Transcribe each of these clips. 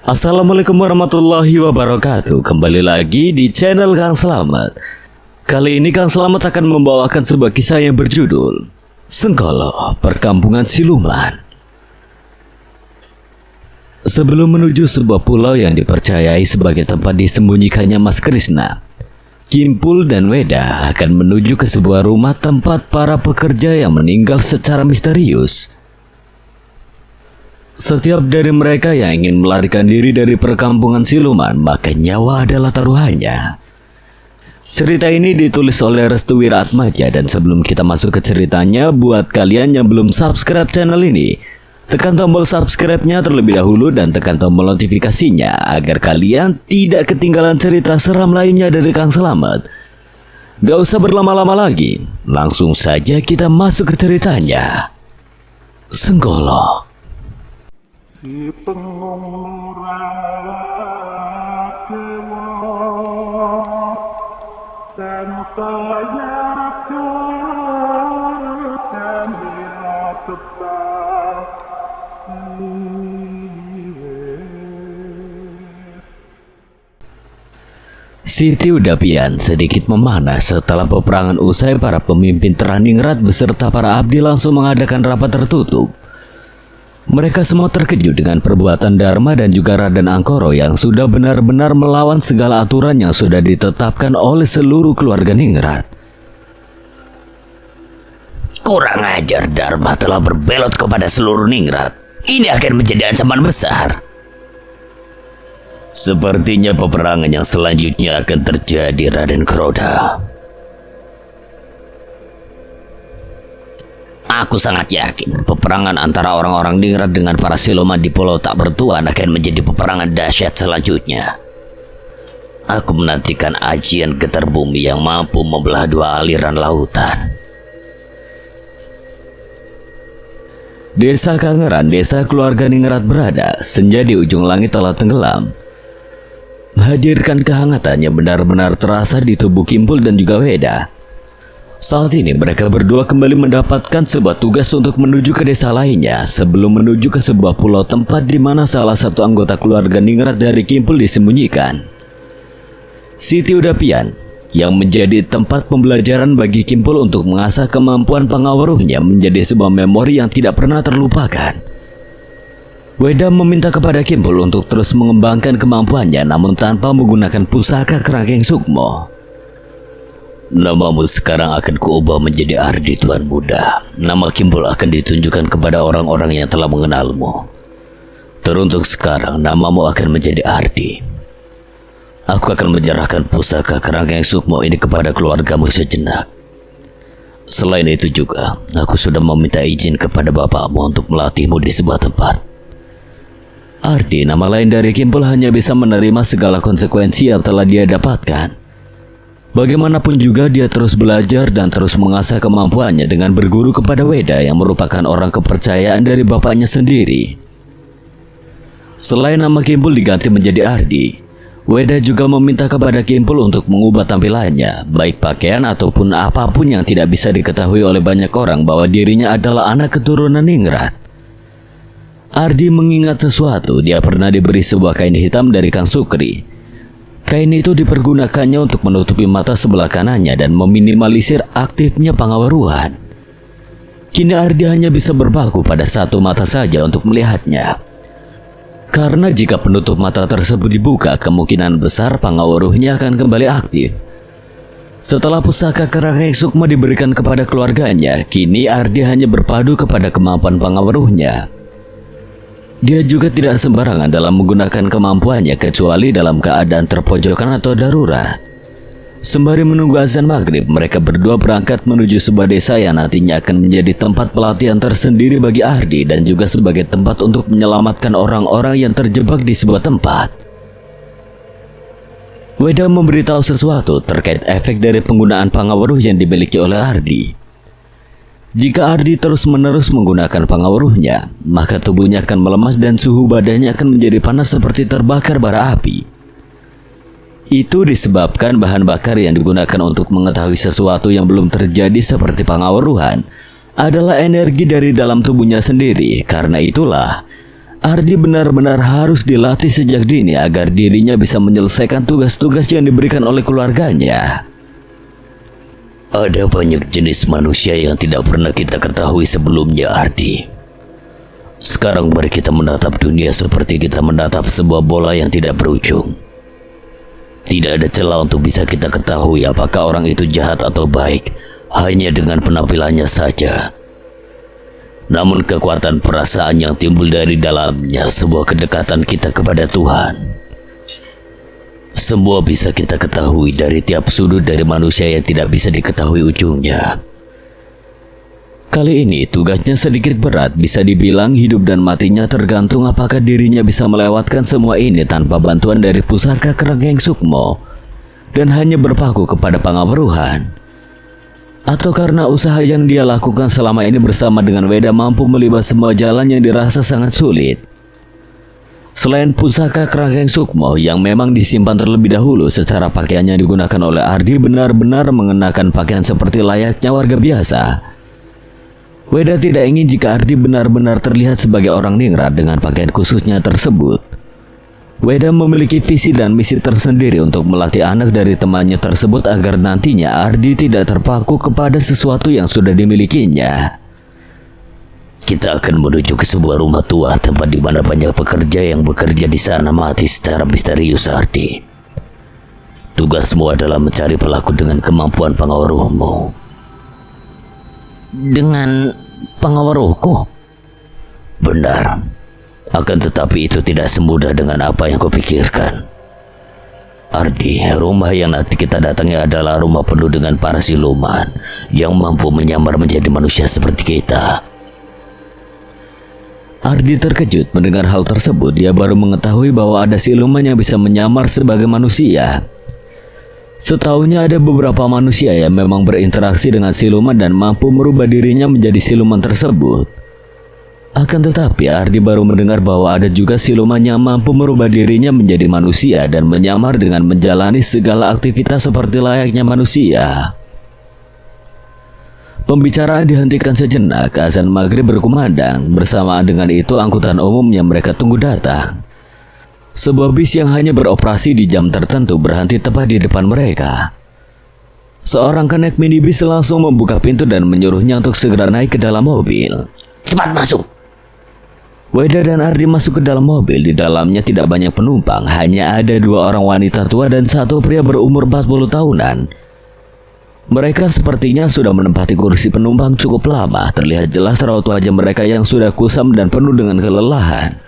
Assalamualaikum warahmatullahi wabarakatuh. Kembali lagi di channel Kang Slamet. Kali ini Kang Slamet akan membawakan sebuah kisah yang berjudul Senggolo, Perkampungan Siluman. Sebelum menuju sebuah pulau yang dipercayai sebagai tempat disembunyikannya Mas Krishna, Kimpul dan Weda akan menuju ke sebuah rumah tempat para pekerja yang meninggal secara misterius. Setiap dari mereka yang ingin melarikan diri dari perkampungan siluman, maka nyawa adalah taruhannya. Cerita ini ditulis oleh Restu Wiratmaja, dan sebelum kita masuk ke ceritanya, buat kalian yang belum subscribe channel ini, tekan tombol subscribe-nya terlebih dahulu dan tekan tombol notifikasinya agar kalian tidak ketinggalan cerita seram lainnya dari Kang Slamet. Gak usah berlama-lama lagi, langsung saja kita masuk ke ceritanya. Senggolo. Si pengurang dewa tanpanya kemira tepat. Siti Udapian sedikit memanah setelah peperangan usai. Para pemimpin Teraningrat beserta para abdi langsung mengadakan rapat tertutup. Mereka semua terkejut dengan perbuatan Dharma dan juga Raden Angkoro yang sudah benar-benar melawan segala aturan yang sudah ditetapkan oleh seluruh keluarga Ningrat. Kurang ajar, Dharma telah berbelot kepada seluruh Ningrat. Ini akan menjadi ancaman besar. Sepertinya peperangan yang selanjutnya akan terjadi, Raden Kroda. Aku sangat yakin peperangan antara orang-orang Ningrat dengan para siluman di Pulau Tak Bertuan akan menjadi peperangan dahsyat selanjutnya. Aku menantikan ajian getar bumi yang mampu membelah dua aliran lautan. Desa Kangeran, desa keluarga Ningrat berada, senja di ujung langit telah tenggelam. Menghadirkan kehangatan yang benar-benar terasa di tubuh Kimpul dan juga Weda. Saat ini mereka berdua kembali mendapatkan sebuah tugas untuk menuju ke desa lainnya sebelum menuju ke sebuah pulau tempat di mana salah satu anggota keluarga Ningrat dari Kimpul disembunyikan. Siti Udapian yang menjadi tempat pembelajaran bagi Kimpul untuk mengasah kemampuan pengawaruhnya menjadi sebuah memori yang tidak pernah terlupakan. Weda meminta kepada Kimpul untuk terus mengembangkan kemampuannya namun tanpa menggunakan pusaka kerangkeng sukmo. Namamu sekarang akan kuubah menjadi Ardi, Tuan Muda. Nama Kimpul akan ditunjukkan kepada orang-orang yang telah mengenalmu. Teruntuk sekarang namamu akan menjadi Ardi. Aku akan menyerahkan pusaka kerangkeng sukmo ini kepada keluargamu sejenak. Selain itu juga, aku sudah meminta izin kepada bapakmu untuk melatihmu di sebuah tempat. Ardi, nama lain dari Kimpul, hanya bisa menerima segala konsekuensi yang telah dia dapatkan. Bagaimanapun juga dia terus belajar dan terus mengasah kemampuannya dengan berguru kepada Weda yang merupakan orang kepercayaan dari bapaknya sendiri. Selain nama Kimpul diganti menjadi Ardi, Weda juga meminta kepada Kimpul untuk mengubah tampilannya, baik pakaian ataupun apapun yang tidak bisa diketahui oleh banyak orang bahwa dirinya adalah anak keturunan Ningrat. Ardi mengingat sesuatu, dia pernah diberi sebuah kain hitam dari Kang Sukri. Kain itu dipergunakannya untuk menutupi mata sebelah kanannya dan meminimalisir aktifnya pengawaruhan. Kini Ardi hanya bisa berpaku pada satu mata saja untuk melihatnya. Karena jika penutup mata tersebut dibuka, kemungkinan besar pengawaruhnya akan kembali aktif. Setelah pusaka kerangkeng sukma diberikan kepada keluarganya, kini Ardi hanya berpadu kepada kemampuan pengawaruhnya. Dia juga tidak sembarangan dalam menggunakan kemampuannya kecuali dalam keadaan terpojokan atau darurat. Sembari menunggu azan maghrib, mereka berdua berangkat menuju sebuah desa yang nantinya akan menjadi tempat pelatihan tersendiri bagi Ardi dan juga sebagai tempat untuk menyelamatkan orang-orang yang terjebak di sebuah tempat. Weda memberitahu sesuatu terkait efek dari penggunaan pengawaruh yang dimiliki oleh Ardi. Jika Ardi terus-menerus menggunakan pengawaruhnya, maka tubuhnya akan melemas dan suhu badannya akan menjadi panas seperti terbakar bara api. Itu disebabkan bahan bakar yang digunakan untuk mengetahui sesuatu yang belum terjadi seperti pengawaruhan adalah energi dari dalam tubuhnya sendiri. Karena itulah, Ardi benar-benar harus dilatih sejak dini agar dirinya bisa menyelesaikan tugas-tugas yang diberikan oleh keluarganya. Ada banyak jenis manusia yang tidak pernah kita ketahui sebelumnya, Ardi. Sekarang mari kita menatap dunia seperti kita menatap sebuah bola yang tidak berujung. Tidak ada celah untuk bisa kita ketahui apakah orang itu jahat atau baik hanya dengan penampilannya saja. Namun kekuatan perasaan yang timbul dari dalamnya sebuah kedekatan kita kepada Tuhan. Semua bisa kita ketahui dari tiap sudut dari manusia yang tidak bisa diketahui ujungnya. Kali ini tugasnya sedikit berat, bisa dibilang hidup dan matinya tergantung apakah dirinya bisa melewatkan semua ini tanpa bantuan dari pusaka Kerangkeng Sukmo dan hanya berpaku kepada pengaweruhan. Atau karena usaha yang dia lakukan selama ini bersama dengan Weda mampu melibas semua jalan yang dirasa sangat sulit. Selain pusaka Kerangkeng Sukmo yang memang disimpan terlebih dahulu, secara pakaian yang digunakan oleh Ardi benar-benar mengenakan pakaian seperti layaknya warga biasa. Weda tidak ingin jika Ardi benar-benar terlihat sebagai orang ningrat dengan pakaian khususnya tersebut. Weda memiliki visi dan misi tersendiri untuk melatih anak dari temannya tersebut agar nantinya Ardi tidak terpaku kepada sesuatu yang sudah dimilikinya. Kita akan menuju ke sebuah rumah tua, tempat di mana banyak pekerja yang bekerja di sana mati secara misterius, Ardi. Tugasmu adalah mencari pelaku dengan kemampuan pengawaruhmu. Dengan pengawaruhku? Benar. Akan tetapi itu tidak semudah dengan apa yang kau pikirkan. Ardi, rumah yang nanti kita datangi adalah rumah penuh dengan para siluman yang mampu menyamar menjadi manusia seperti kita. Ardi terkejut mendengar hal tersebut. Dia baru mengetahui bahwa ada siluman yang bisa menyamar sebagai manusia. Setahunya ada beberapa manusia yang memang berinteraksi dengan siluman dan mampu merubah dirinya menjadi siluman tersebut. Akan tetapi Ardi baru mendengar bahwa ada juga siluman yang mampu merubah dirinya menjadi manusia dan menyamar dengan menjalani segala aktivitas seperti layaknya manusia. Pembicaraan dihentikan sejenak, azan maghrib berkumandang. Bersamaan dengan itu angkutan umum yang mereka tunggu datang. Sebuah bis yang hanya beroperasi di jam tertentu berhenti tepat di depan mereka. Seorang kenek minibus langsung membuka pintu dan menyuruhnya untuk segera naik ke dalam mobil. Cepat masuk! Weda dan Ardi masuk ke dalam mobil. Di dalamnya tidak banyak penumpang, hanya ada 2 orang wanita tua dan 1 pria berumur 40 tahunan. Mereka sepertinya sudah menempati kursi penumpang cukup lama. Terlihat jelas raut wajah mereka yang sudah kusam dan penuh dengan kelelahan.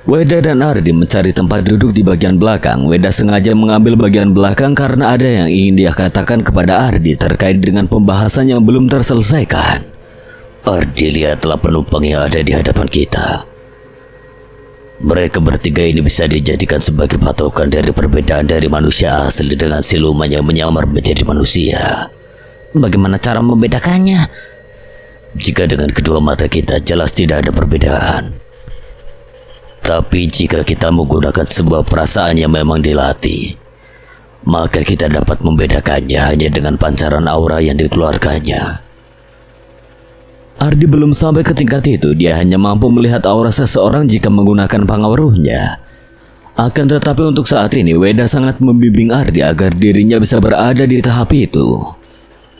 Weda dan Ardi mencari tempat duduk di bagian belakang. Weda sengaja mengambil bagian belakang karena ada yang ingin dia katakan kepada Ardi terkait dengan pembahasan yang belum terselesaikan. Ardi, lihatlah penumpang yang ada di hadapan kita. Mereka bertiga ini bisa dijadikan sebagai patokan dari perbedaan dari manusia asli dengan siluman yang menyamar menjadi manusia. Bagaimana cara membedakannya? Jika dengan kedua mata kita jelas tidak ada perbedaan. Tapi jika kita menggunakan sebuah perasaan yang memang dilatih, maka kita dapat membedakannya hanya dengan pancaran aura yang dikeluarkannya. Ardi belum sampai ke tingkat itu. Dia hanya mampu melihat aura seseorang jika menggunakan pengaruhnya. Akan tetapi untuk saat ini Weda sangat membimbing Ardi agar dirinya bisa berada di tahap itu.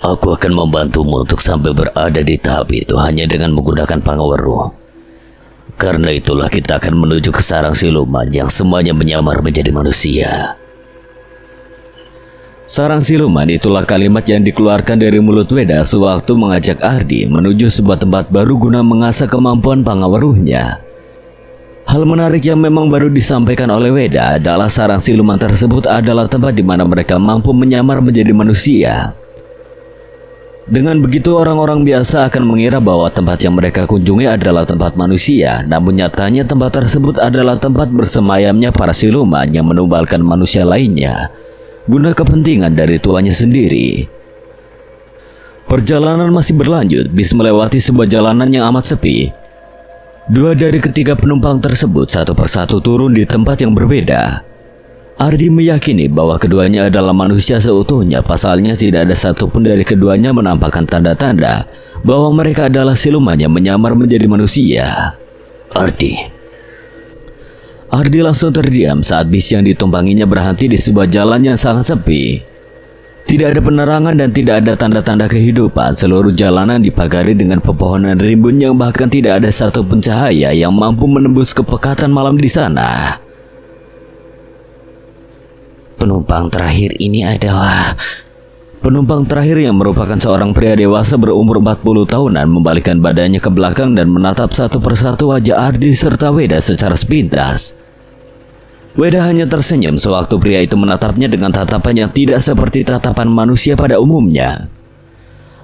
Aku akan membantumu untuk sampai berada di tahap itu hanya dengan menggunakan pengaruh. Karena itulah kita akan menuju ke sarang siluman yang semuanya menyamar menjadi manusia. Sarang siluman itulah kalimat yang dikeluarkan dari mulut Weda sewaktu mengajak Ardi menuju sebuah tempat baru guna mengasah kemampuan pengaruhnya. Hal menarik yang memang baru disampaikan oleh Weda adalah sarang siluman tersebut adalah tempat di mana mereka mampu menyamar menjadi manusia. Dengan begitu orang-orang biasa akan mengira bahwa tempat yang mereka kunjungi adalah tempat manusia, namun nyatanya tempat tersebut adalah tempat bersemayamnya para siluman yang menumbalkan manusia lainnya guna kepentingan dari tuannya sendiri. Perjalanan masih berlanjut. Bis melewati sebuah jalanan yang amat sepi. 2 dari ketiga penumpang tersebut satu persatu turun di tempat yang berbeda. Ardi meyakini bahwa keduanya adalah manusia seutuhnya. Pasalnya tidak ada satupun dari keduanya menampakkan tanda-tanda bahwa mereka adalah siluman yang menyamar menjadi manusia. Ardi langsung terdiam saat bis yang ditumpanginya berhenti di sebuah jalan yang sangat sepi. Tidak ada penerangan dan tidak ada tanda-tanda kehidupan. Seluruh jalanan dipagari dengan pepohonan rimbun yang bahkan tidak ada satupun cahaya yang mampu menembus kepekatan malam di sana. Penumpang terakhir ini adalah... Penumpang terakhir yang merupakan seorang pria dewasa berumur 40 tahunan membalikkan badannya ke belakang dan menatap satu persatu wajah Ardi serta Weda secara sepintas. Weda hanya tersenyum sewaktu pria itu menatapnya dengan tatapan yang tidak seperti tatapan manusia pada umumnya.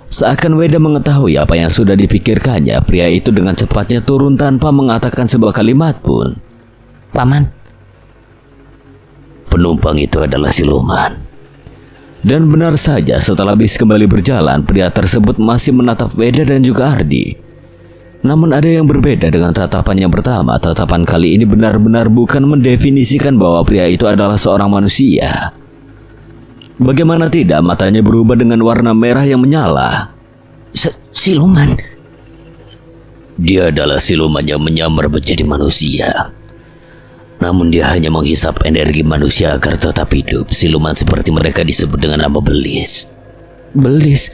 Seakan Weda mengetahui apa yang sudah dipikirkannya, pria itu dengan cepatnya turun tanpa mengatakan sebuah kalimat pun. Paman, penumpang itu adalah siluman. Dan benar saja, setelah bis kembali berjalan, pria tersebut masih menatap Weda dan juga Ardi. Namun ada yang berbeda dengan tatapan yang pertama. Tatapan kali ini benar-benar bukan mendefinisikan bahwa pria itu adalah seorang manusia. Bagaimana tidak, matanya berubah dengan warna merah yang menyala. Siluman. Dia adalah siluman yang menyamar menjadi manusia. Namun dia hanya menghisap energi manusia agar tetap hidup. Siluman seperti mereka disebut dengan nama belis. Belis?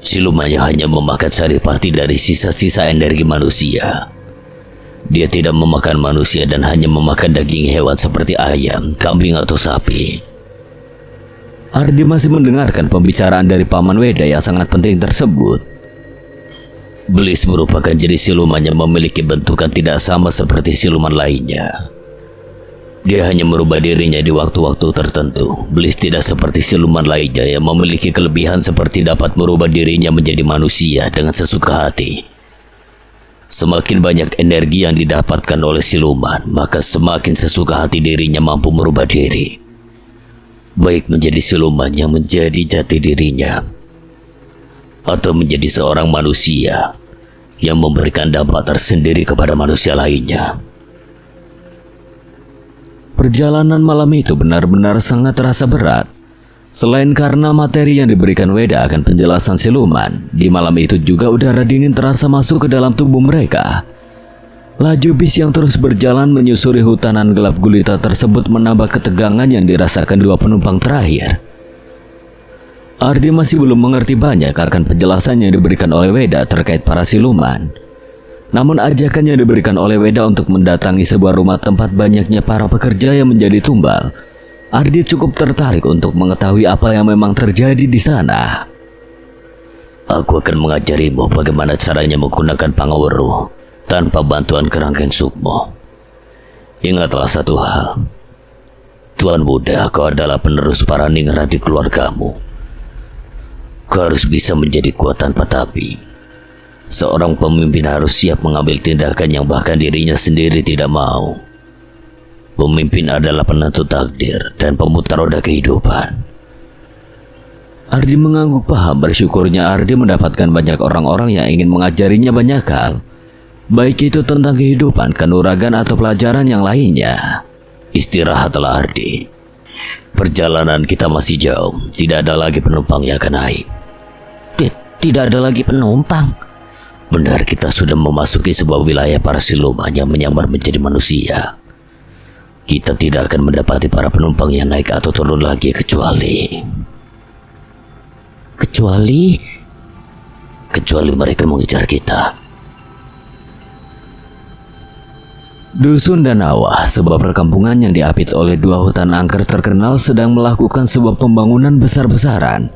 Silumannya hanya memakan saripati dari sisa-sisa energi manusia. Dia tidak memakan manusia dan hanya memakan daging hewan seperti ayam, kambing atau sapi. Ardi masih mendengarkan pembicaraan dari Paman Weda yang sangat penting tersebut. Belis merupakan jenis siluman yang memiliki bentukan tidak sama seperti siluman lainnya. Dia hanya merubah dirinya di waktu-waktu tertentu. Belis tidak seperti siluman lainnya yang memiliki kelebihan seperti dapat merubah dirinya menjadi manusia dengan sesuka hati. Semakin banyak energi yang didapatkan oleh siluman, maka semakin sesuka hati dirinya mampu merubah diri. Baik menjadi siluman yang menjadi jati dirinya, atau menjadi seorang manusia yang memberikan dampak tersendiri kepada manusia lainnya. Perjalanan malam itu benar-benar sangat terasa berat. Selain karena materi yang diberikan Weda akan penjelasan siluman, di malam itu juga udara dingin terasa masuk ke dalam tubuh mereka. Laju bis yang terus berjalan menyusuri hutanan gelap gulita tersebut menambah ketegangan yang dirasakan dua penumpang terakhir. Ardi masih belum mengerti banyak akan penjelasan yang diberikan oleh Weda terkait para siluman. Namun ajakan yang diberikan oleh Weda untuk mendatangi sebuah rumah tempat banyaknya para pekerja yang menjadi tumbal, Ardi cukup tertarik untuk mengetahui apa yang memang terjadi di sana. Aku akan mengajarimu bagaimana caranya menggunakan pangaweruh tanpa bantuan kerangkeng sukmo. Ingatlah satu hal, Tuan Muda, kau adalah penerus para ningrat di keluargamu. Kau harus bisa menjadi kuat tanpa tapi. Seorang pemimpin harus siap mengambil tindakan yang bahkan dirinya sendiri tidak mau. Pemimpin adalah penentu takdir dan pemutar roda kehidupan. Ardi mengangguk paham. Bersyukurnya Ardi mendapatkan banyak orang-orang yang ingin mengajarinya banyak hal, baik itu tentang kehidupan, kanuragan atau pelajaran yang lainnya. Istirahatlah Ardi. Perjalanan kita masih jauh. Tidak ada lagi penumpang yang akan naik. Tidak ada lagi penumpang. Benar, kita sudah memasuki sebuah wilayah para siluman yang menyamar menjadi manusia. Kita tidak akan mendapati para penumpang yang naik atau turun lagi kecuali mereka mengejar kita. Dusun Danawa, sebuah perkampungan yang diapit oleh dua hutan angker terkenal, sedang melakukan sebuah pembangunan besar-besaran.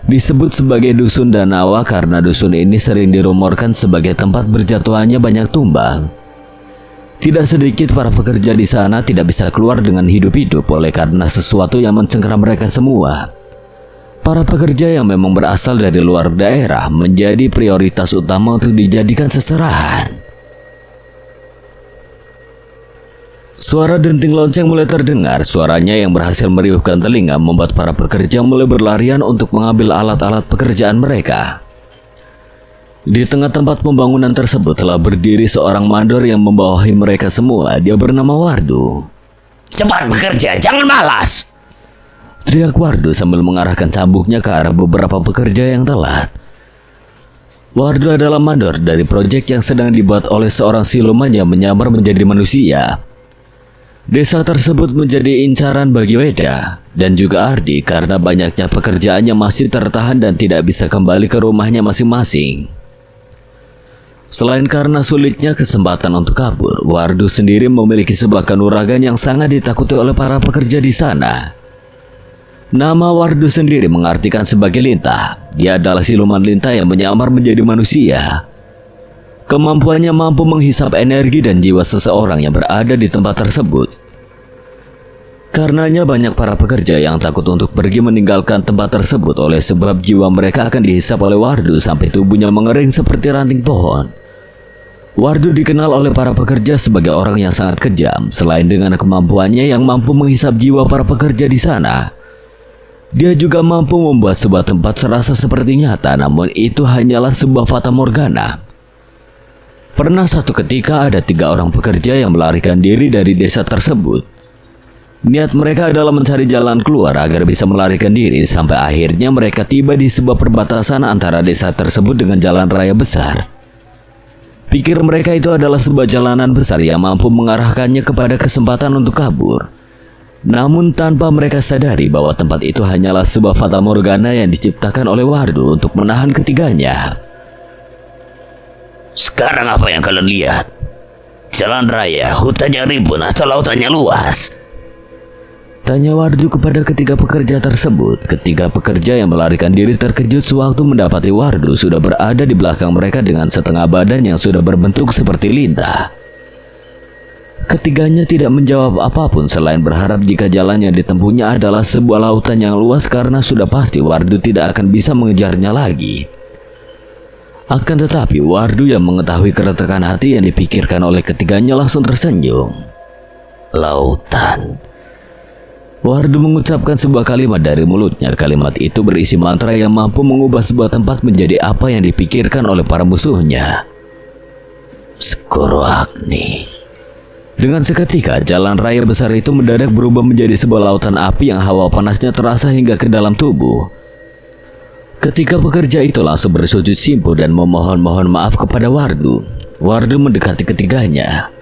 Disebut sebagai Dusun Danawa karena dusun ini sering dirumorkan sebagai tempat berjatuhannya banyak tumbal. Tidak sedikit para pekerja di sana tidak bisa keluar dengan hidup-hidup oleh karena sesuatu yang mencengkeram mereka semua. Para pekerja yang memang berasal dari luar daerah menjadi prioritas utama untuk dijadikan seserahan. Suara denting lonceng mulai terdengar. Suaranya yang berhasil meriuhkan telinga membuat para pekerja mulai berlarian untuk mengambil alat-alat pekerjaan mereka. Di tengah tempat pembangunan tersebut telah berdiri seorang mandor yang membawahi mereka semua. Dia bernama Wardu. Cepat bekerja, jangan malas. Teriak Wardu sambil mengarahkan cambuknya ke arah beberapa pekerja yang telat. Wardu adalah mandor dari proyek yang sedang dibuat oleh seorang siluman yang menyamar menjadi manusia. Desa tersebut menjadi incaran bagi Weda dan juga Ardi karena banyaknya pekerjaannya masih tertahan dan tidak bisa kembali ke rumahnya masing-masing. Selain karena sulitnya kesempatan untuk kabur, Wardu sendiri memiliki sebuah kanuragan yang sangat ditakuti oleh para pekerja di sana. Nama Wardu sendiri mengartikan sebagai lintah. Dia adalah siluman lintah yang menyamar menjadi manusia. Kemampuannya mampu menghisap energi dan jiwa seseorang yang berada di tempat tersebut. Karenanya banyak para pekerja yang takut untuk pergi meninggalkan tempat tersebut oleh sebab jiwa mereka akan dihisap oleh Wardu sampai tubuhnya mengering seperti ranting pohon. Wardu dikenal oleh para pekerja sebagai orang yang sangat kejam. Selain dengan kemampuannya yang mampu menghisap jiwa para pekerja di sana, dia juga mampu membuat sebuah tempat serasa seperti nyata, namun itu hanyalah sebuah fata morgana. Pernah satu ketika ada 3 orang pekerja yang melarikan diri dari desa tersebut. Niat mereka adalah mencari jalan keluar agar bisa melarikan diri sampai akhirnya mereka tiba di sebuah perbatasan antara desa tersebut dengan jalan raya besar. Pikir mereka itu adalah sebuah jalanan besar yang mampu mengarahkannya kepada kesempatan untuk kabur. Namun tanpa mereka sadari bahwa tempat itu hanyalah sebuah fata morgana yang diciptakan oleh Wardu untuk menahan ketiganya. Sekarang apa yang kalian lihat? Jalan raya, hutannya rimbun atau lautannya luas? Tanya Wardu kepada ketiga pekerja tersebut. Ketiga pekerja yang melarikan diri terkejut sewaktu mendapati Wardu sudah berada di belakang mereka dengan setengah badan yang sudah berbentuk seperti lintah. Ketiganya tidak menjawab apapun selain berharap jika jalan yang ditempuhnya adalah sebuah lautan yang luas karena sudah pasti Wardu tidak akan bisa mengejarnya lagi. Akan tetapi Wardu yang mengetahui keretakan hati yang dipikirkan oleh ketiganya langsung tersenyum. Lautan. Wardu mengucapkan sebuah kalimat dari mulutnya. Kalimat itu berisi mantra yang mampu mengubah sebuah tempat menjadi apa yang dipikirkan oleh para musuhnya. Skoro Agni. Dengan seketika, jalan raya besar itu mendadak berubah menjadi sebuah lautan api yang hawa panasnya terasa hingga ke dalam tubuh. Ketika pekerja itu langsung bersujud simpuh dan memohon-mohon maaf kepada Wardu. Wardu mendekati ketiganya.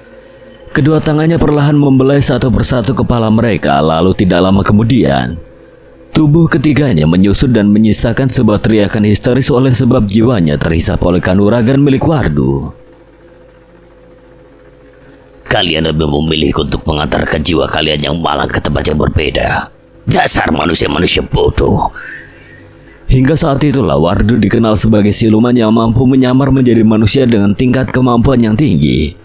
Kedua tangannya perlahan membelai satu persatu kepala mereka, lalu tidak lama kemudian, tubuh ketiganya menyusut dan menyisakan sebuah teriakan histeris oleh sebab jiwanya terhisap oleh kanuragan milik Wardu. Kalian lebih memilih untuk mengantarkan jiwa kalian yang malang ke tempat yang berbeda. Dasar manusia-manusia bodoh. Hingga saat itulah Wardu dikenal sebagai siluman yang mampu menyamar menjadi manusia dengan tingkat kemampuan yang tinggi.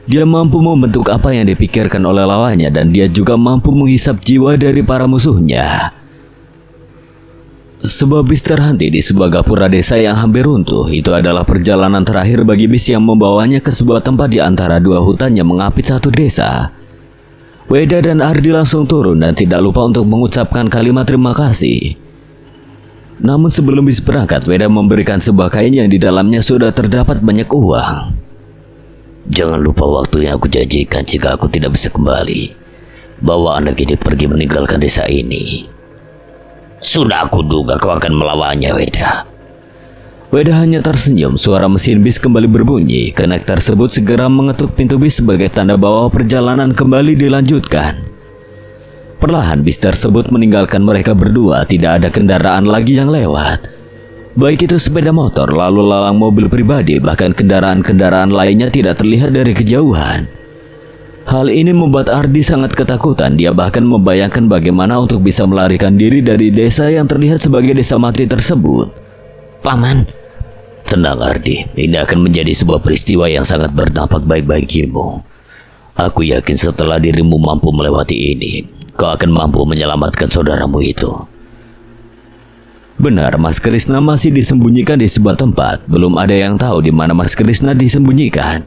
Dia mampu membentuk apa yang dipikirkan oleh lawannya dan dia juga mampu menghisap jiwa dari para musuhnya. Sebuah bis terhenti di sebuah gapura desa yang hampir runtuh. Itu adalah perjalanan terakhir bagi bis yang membawanya ke sebuah tempat di antara dua hutan yang mengapit satu desa. Weda dan Ardi langsung turun dan tidak lupa untuk mengucapkan kalimat terima kasih. Namun sebelum bis berangkat, Weda memberikan sebuah kain yang di dalamnya sudah terdapat banyak uang. Jangan lupa waktu yang aku janjikan jika aku tidak bisa kembali. Bawa anak ini pergi meninggalkan desa ini. Sudah aku duga kau akan melawannya, Weda. Weda hanya tersenyum. Suara mesin bis kembali berbunyi. Kenek tersebut segera mengetuk pintu bis sebagai tanda bahwa perjalanan kembali dilanjutkan. Perlahan bis tersebut meninggalkan mereka berdua. Tidak ada kendaraan lagi yang lewat. Baik itu sepeda motor, lalu lalang mobil pribadi, bahkan kendaraan-kendaraan lainnya tidak terlihat dari kejauhan. Hal ini membuat Ardi sangat ketakutan. Dia bahkan membayangkan bagaimana untuk bisa melarikan diri dari desa yang terlihat sebagai desa mati tersebut. Paman, tenang Ardi, ini akan menjadi sebuah peristiwa yang sangat berdampak baik bagimu. Aku yakin setelah dirimu mampu melewati ini, kau akan mampu menyelamatkan saudaramu itu. Benar, Mas Krishna masih disembunyikan di sebuah tempat. Belum ada yang tahu di mana Mas Krishna disembunyikan.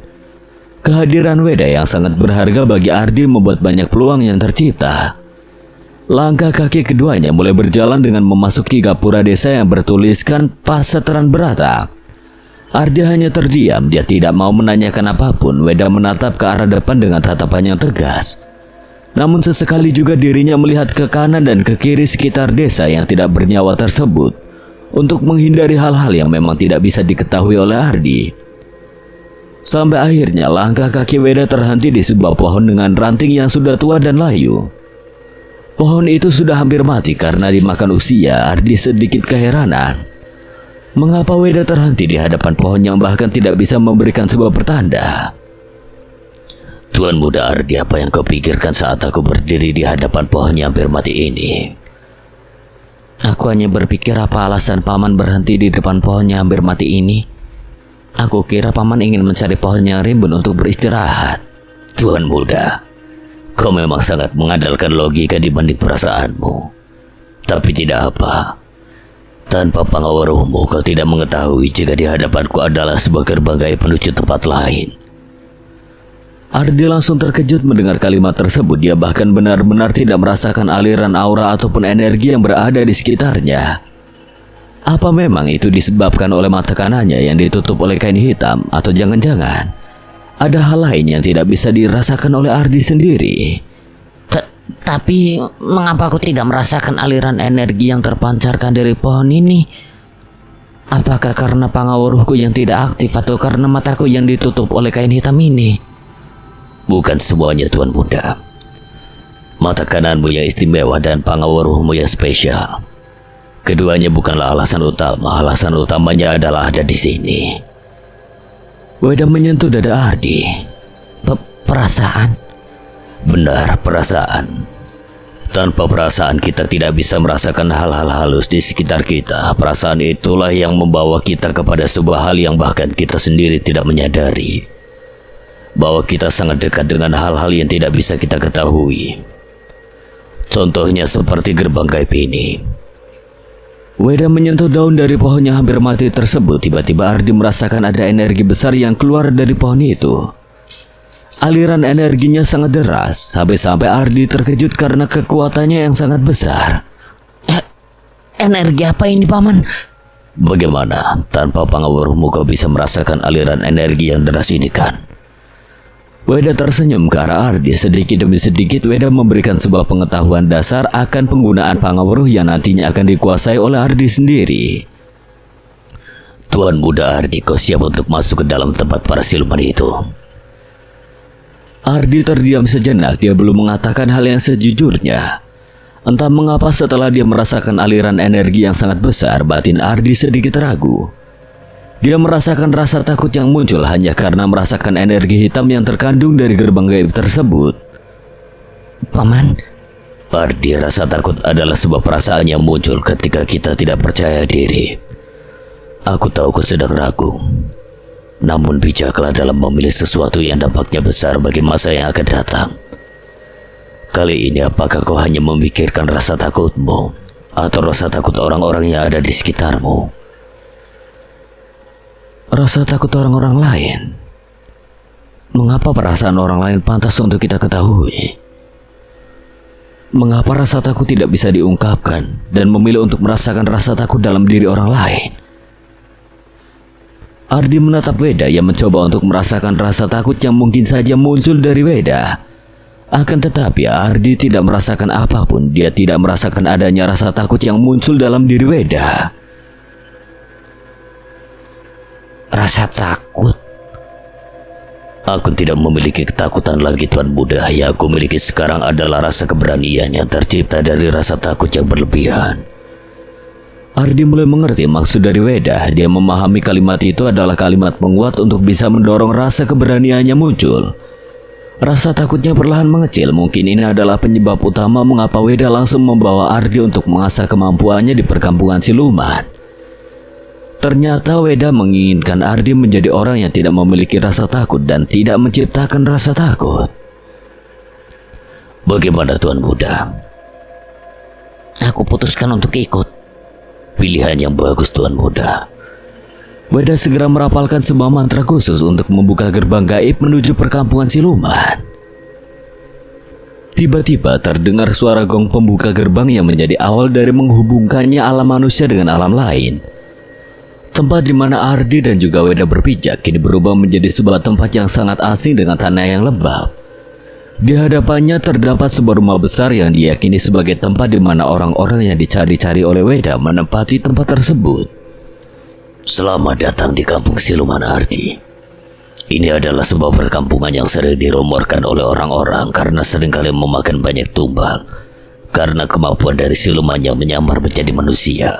Kehadiran Weda yang sangat berharga bagi Ardi membuat banyak peluang yang tercipta. Langkah kaki keduanya mulai berjalan dengan memasuki gapura desa yang bertuliskan Paseteran Berata. Ardi hanya terdiam, dia tidak mau menanyakan apapun. Weda menatap ke arah depan dengan tatapan yang tegas. Namun sesekali juga dirinya melihat ke kanan dan ke kiri sekitar desa yang tidak bernyawa tersebut. untuk menghindari hal-hal yang memang tidak bisa diketahui oleh Ardi. Sampai akhirnya langkah kaki Weda terhenti di sebuah pohon dengan ranting yang sudah tua dan layu. Pohon itu sudah hampir mati karena dimakan usia. Ardi sedikit keheranan. Mengapa Weda terhenti di hadapan pohon yang bahkan tidak bisa memberikan sebuah pertanda? Tuan Muda Ardi, apa yang kau pikirkan saat aku berdiri di hadapan pohon yang hampir mati ini? Aku hanya berpikir apa alasan paman berhenti di depan pohon yang hampir mati ini. Aku kira paman ingin mencari pohon yang rimbun untuk beristirahat. Tuan Muda, kau memang sangat mengandalkan logika dibanding perasaanmu. Tapi tidak apa. Tanpa pengaruhmu, kau tidak mengetahui jika di hadapanku adalah sebuah gerbang gaib menuju tempat lain. Ardi langsung terkejut mendengar kalimat tersebut. Dia bahkan benar-benar tidak merasakan aliran aura ataupun energi yang berada di sekitarnya. Apa memang itu disebabkan oleh mata kanannya yang ditutup oleh kain hitam? Atau jangan-jangan ada hal lain yang tidak bisa dirasakan oleh Ardi sendiri? Tapi mengapa aku tidak merasakan aliran energi yang terpancarkan dari pohon ini? Apakah karena pangawuruhku yang tidak aktif atau karena mataku yang ditutup oleh kain hitam ini? Bukan semuanya, Tuan Muda. Mata kananmu yang istimewa dan pangawuruhmu yang spesial. Keduanya bukanlah alasan utama. Alasan utamanya adalah ada di sini. Weda menyentuh dada Ardi. Perasaan? Benar, perasaan. Tanpa perasaan kita tidak bisa merasakan hal-hal halus di sekitar kita. Perasaan itulah yang membawa kita kepada sebuah hal yang bahkan kita sendiri tidak menyadari. Bahwa kita sangat dekat dengan hal-hal yang tidak bisa kita ketahui. Contohnya seperti gerbang gaib ini. Weda menyentuh daun dari pohon yang hampir mati tersebut. Tiba-tiba Ardi merasakan ada energi besar yang keluar dari pohon itu. Aliran energinya sangat deras, sampai-sampai Ardi terkejut karena kekuatannya yang sangat besar. Energi apa ini, Paman? Bagaimana? Tanpa pengawuruhmu kau bisa merasakan aliran energi yang deras ini kan? Weda tersenyum ke arah Ardi. Sedikit demi sedikit Weda memberikan sebuah pengetahuan dasar akan penggunaan pangawuruh yang nantinya akan dikuasai oleh Ardi sendiri. Tuan Muda Ardi, kau siap untuk masuk ke dalam tempat para siluman itu? Ardi terdiam sejenak. Dia belum mengatakan hal yang sejujurnya. Entah mengapa setelah dia merasakan aliran energi yang sangat besar, batin Ardi sedikit ragu. Dia merasakan rasa takut yang muncul hanya karena merasakan energi hitam yang terkandung dari gerbang gaib tersebut. Paman, Ardi, rasa takut adalah sebuah perasaan yang muncul ketika kita tidak percaya diri. Aku tahu kau sedang ragu. Namun bijaklah dalam memilih sesuatu yang dampaknya besar bagi masa yang akan datang. Kali ini apakah kau hanya memikirkan rasa takutmu atau rasa takut orang-orang yang ada di sekitarmu? Rasa takut orang-orang lain. Mengapa perasaan orang lain pantas untuk kita ketahui? Mengapa rasa takut tidak bisa diungkapkan dan memilih untuk merasakan rasa takut dalam diri orang lain? Ardi menatap Weda yang mencoba untuk merasakan rasa takut yang mungkin saja muncul dari Weda. Akan tetapi Ardi tidak merasakan apapun. Dia tidak merasakan adanya rasa takut yang muncul dalam diri Weda. rasa takut. Aku tidak memiliki ketakutan lagi, Tuan Muda. Yang aku miliki sekarang adalah rasa keberanian yang tercipta dari rasa takut yang berlebihan. Ardi mulai mengerti maksud dari Weda. Dia memahami kalimat itu adalah kalimat penguat untuk bisa mendorong rasa keberaniannya muncul. Rasa takutnya perlahan mengecil. Mungkin ini adalah penyebab utama mengapa Weda langsung membawa Ardi untuk mengasah kemampuannya di perkampungan siluman. Ternyata Weda menginginkan Ardi menjadi orang yang tidak memiliki rasa takut dan tidak menciptakan rasa takut. Bagaimana, Tuan Muda? Aku putuskan untuk ikut. Pilihan yang bagus, Tuan Muda. Weda segera merapalkan sebuah mantra khusus untuk membuka gerbang gaib menuju perkampungan siluman. Tiba-tiba terdengar suara gong pembuka gerbang yang menjadi awal dari menghubungkannya alam manusia dengan alam lain. Tempat di mana Ardi dan juga Weda berpijak kini berubah menjadi sebuah tempat yang sangat asing dengan tanah yang lembab. Di hadapannya terdapat sebuah rumah besar yang diyakini sebagai tempat di mana orang-orang yang dicari-cari oleh Weda menempati tempat tersebut. Selamat datang di kampung siluman Ardi. Ini adalah sebuah perkampungan yang sering dirumorkan oleh orang-orang karena seringkali memakan banyak tumbal karena kemampuan dari siluman yang menyamar menjadi manusia.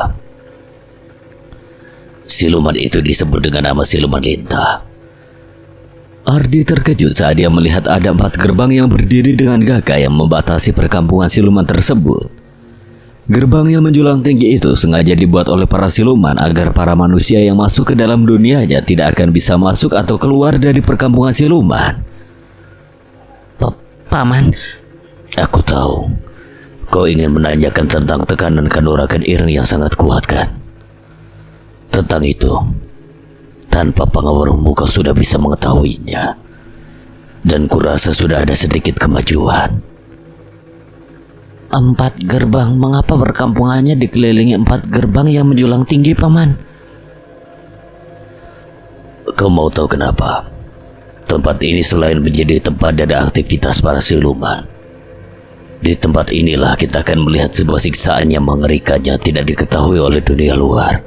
Siluman itu disebut dengan nama siluman lintah. Ardi terkejut saat dia melihat ada 4 gerbang yang berdiri dengan gagah yang membatasi perkampungan siluman tersebut. Gerbang yang menjulang tinggi itu sengaja dibuat oleh para siluman agar para manusia yang masuk ke dalam dunianya tidak akan bisa masuk atau keluar dari perkampungan siluman. Paman, aku tahu kau ingin menanyakan tentang tekanan kanuragan Ireng yang sangat kuat, kan? Tentang itu, tanpa pengawarmu kau sudah bisa mengetahuinya. Dan kurasa sudah ada sedikit kemajuan. 4 gerbang, mengapa perkampungannya dikelilingi 4 gerbang yang menjulang tinggi, Paman? Kau mau tahu kenapa? Tempat ini selain menjadi tempat dari aktivitas para siluman, di tempat inilah kita akan melihat sebuah siksaan yang mengerikan yang tidak diketahui oleh dunia luar.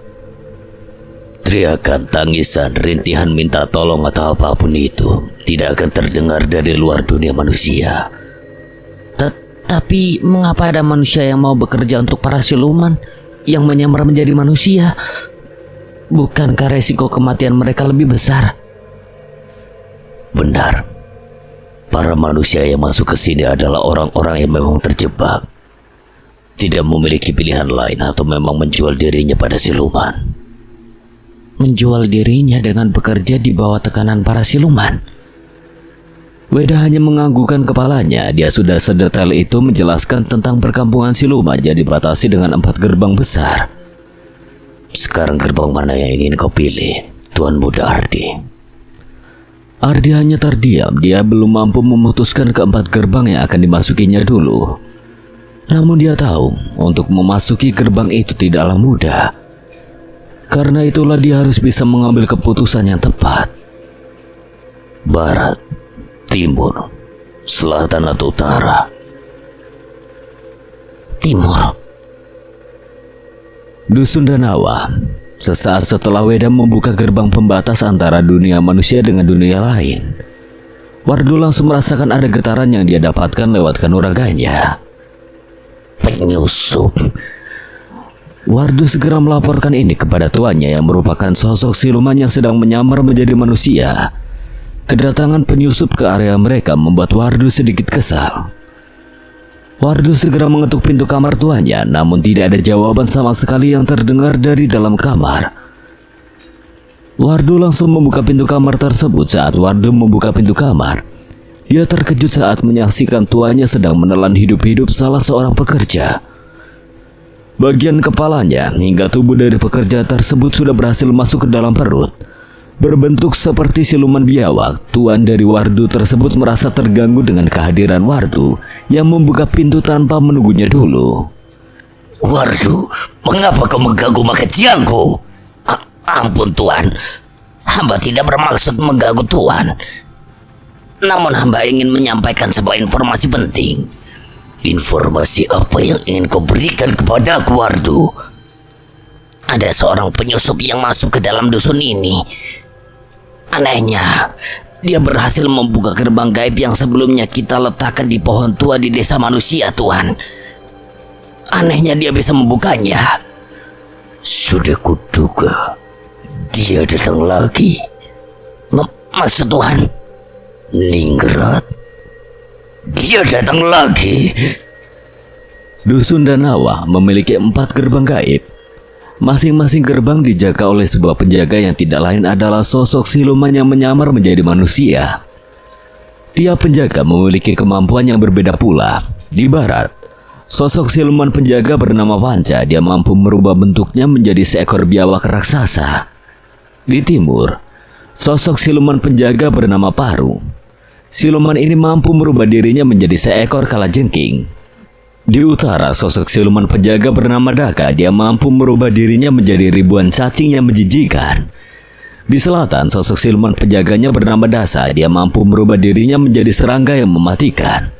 Teriakan, tangisan, rintihan minta tolong atau apapun itu tidak akan terdengar dari luar dunia manusia. Tapi mengapa ada manusia yang mau bekerja untuk para siluman yang menyamar menjadi manusia? Bukankah resiko kematian mereka lebih besar? Benar. Para manusia yang masuk ke sini adalah orang-orang yang memang terjebak, tidak memiliki pilihan lain atau memang menjual dirinya pada siluman. Menjual dirinya dengan bekerja di bawah tekanan para siluman. Weda hanya menganggukkan kepalanya. Dia sudah sedetail itu menjelaskan tentang perkampungan siluman yang dibatasi dengan 4 gerbang besar. Sekarang gerbang mana yang ingin kau pilih, Tuan Muda Ardi? Ardi hanya terdiam. Dia belum mampu memutuskan ke-4 gerbang yang akan dimasukinya dulu. Namun dia tahu untuk memasuki gerbang itu tidaklah mudah. Karena itulah dia harus bisa mengambil keputusan yang tepat. Barat, timur, selatan atau utara? Timur. Dusun Danawa. Sesaat setelah Weda membuka gerbang pembatas antara dunia manusia dengan dunia lain, Wardu langsung merasakan ada getaran yang dia dapatkan lewat kanuraganya. Penyusup. Wardu segera melaporkan ini kepada tuannya yang merupakan sosok siluman yang sedang menyamar menjadi manusia. Kedatangan penyusup ke area mereka membuat Wardu sedikit kesal. Wardu segera mengetuk pintu kamar tuannya, namun tidak ada jawaban sama sekali yang terdengar dari dalam kamar. Wardu langsung membuka pintu kamar tersebut. Saat Wardu membuka pintu kamar, dia terkejut saat menyaksikan tuannya sedang menelan hidup-hidup salah seorang pekerja. Bagian kepalanya hingga tubuh dari pekerja tersebut sudah berhasil masuk ke dalam perut. Berbentuk seperti siluman biawak, tuan dari Wardu tersebut merasa terganggu dengan kehadiran Wardu yang membuka pintu tanpa menunggunya dulu. Wardu, mengapa kau mengganggu makan siangku? Ampun Tuan, hamba tidak bermaksud mengganggu Tuan. Namun hamba ingin menyampaikan sebuah informasi penting. Informasi apa yang ingin kau berikan kepadaku, Wardu? Ada seorang penyusup yang masuk ke dalam dusun ini. Anehnya, dia berhasil membuka gerbang gaib yang sebelumnya kita letakkan di pohon tua di desa manusia, Tuan. Anehnya dia bisa membukanya. Sudah kuduga, dia datang lagi. Maksud Tuhan, Ningrat, dia datang lagi. Dusun Danawa memiliki 4 gerbang gaib. Masing-masing gerbang dijaga oleh sebuah penjaga yang tidak lain adalah sosok siluman yang menyamar menjadi manusia. Tiap penjaga memiliki kemampuan yang berbeda pula. Di barat, sosok siluman penjaga bernama Panca. Dia mampu merubah bentuknya menjadi seekor biawak raksasa. Di timur, sosok siluman penjaga bernama Paru. Siluman ini mampu merubah dirinya menjadi seekor kalajengking. Di utara, sosok siluman penjaga bernama Daka. Dia mampu merubah dirinya menjadi ribuan cacing yang menjijikan. Di selatan, sosok siluman penjaganya bernama Dasa. Dia mampu merubah dirinya menjadi serangga yang mematikan.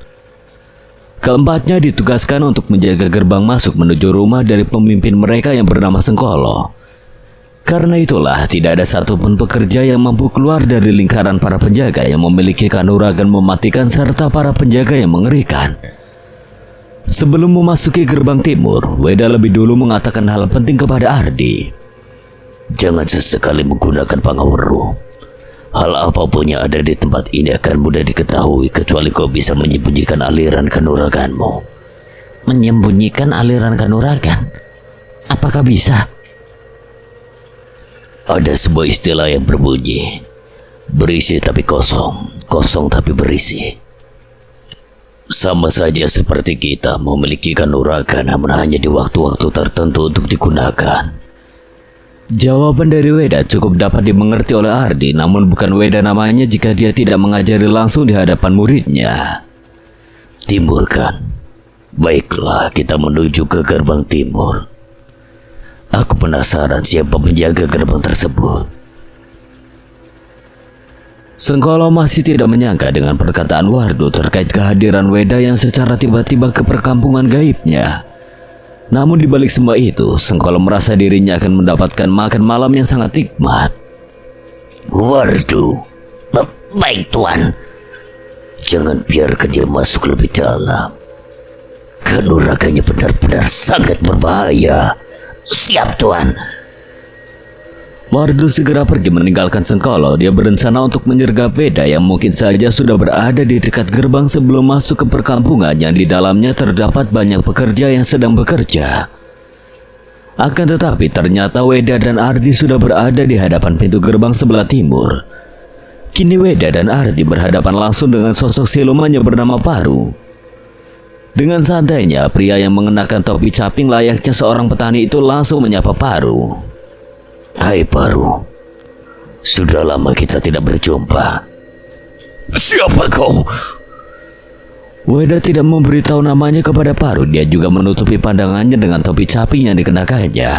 Keempatnya ditugaskan untuk menjaga gerbang masuk menuju rumah dari pemimpin mereka yang bernama Sengkolo. Karena itulah tidak ada satupun pekerja yang mampu keluar dari lingkaran para penjaga yang memiliki kanuragan mematikan serta para penjaga yang mengerikan. Sebelum memasuki gerbang timur, Weda lebih dulu mengatakan hal penting kepada Ardi. Jangan sesekali menggunakan pangaweru. Hal apapun yang ada di tempat ini akan mudah diketahui kecuali kau bisa menyembunyikan aliran kanuraganmu. Menyembunyikan aliran kanuragan? Apakah bisa? Ada sebuah istilah yang berbunyi, berisi tapi kosong, kosong tapi berisi. Sama saja seperti kita memiliki kanuragan namun hanya di waktu-waktu tertentu untuk digunakan. Jawaban dari Weda cukup dapat dimengerti oleh Ardi, namun bukan Weda namanya jika dia tidak mengajari langsung di hadapan muridnya. Timur kan? Baiklah, kita menuju ke gerbang timur. Aku penasaran siapa penjaga gerbang tersebut. Sengkolo masih tidak menyangka dengan perkataan Wardu terkait kehadiran Weda yang secara tiba-tiba ke perkampungan gaibnya. Namun di balik semua itu, Sengkolo merasa dirinya akan mendapatkan makan malam yang sangat nikmat. Wardu, baik tuan. Jangan biarkan dia masuk lebih dalam. Kanuragannya benar-benar sangat berbahaya. Siap tuan. Wardu segera pergi meninggalkan Sengkolo. Dia berencana untuk menyergap Weda yang mungkin saja sudah berada di dekat gerbang sebelum masuk ke perkampungan yang di dalamnya terdapat banyak pekerja yang sedang bekerja. Akan tetapi ternyata Weda dan Ardi sudah berada di hadapan pintu gerbang sebelah timur. Kini Weda dan Ardi berhadapan langsung dengan sosok siluman yang bernama Paru. Dengan santainya, pria yang mengenakan topi caping layaknya seorang petani itu langsung menyapa Paru. Hai Paru, sudah lama kita tidak berjumpa. Siapa kau? Weda tidak memberitahu namanya kepada Paru. Dia juga menutupi pandangannya dengan topi caping yang dikenakannya.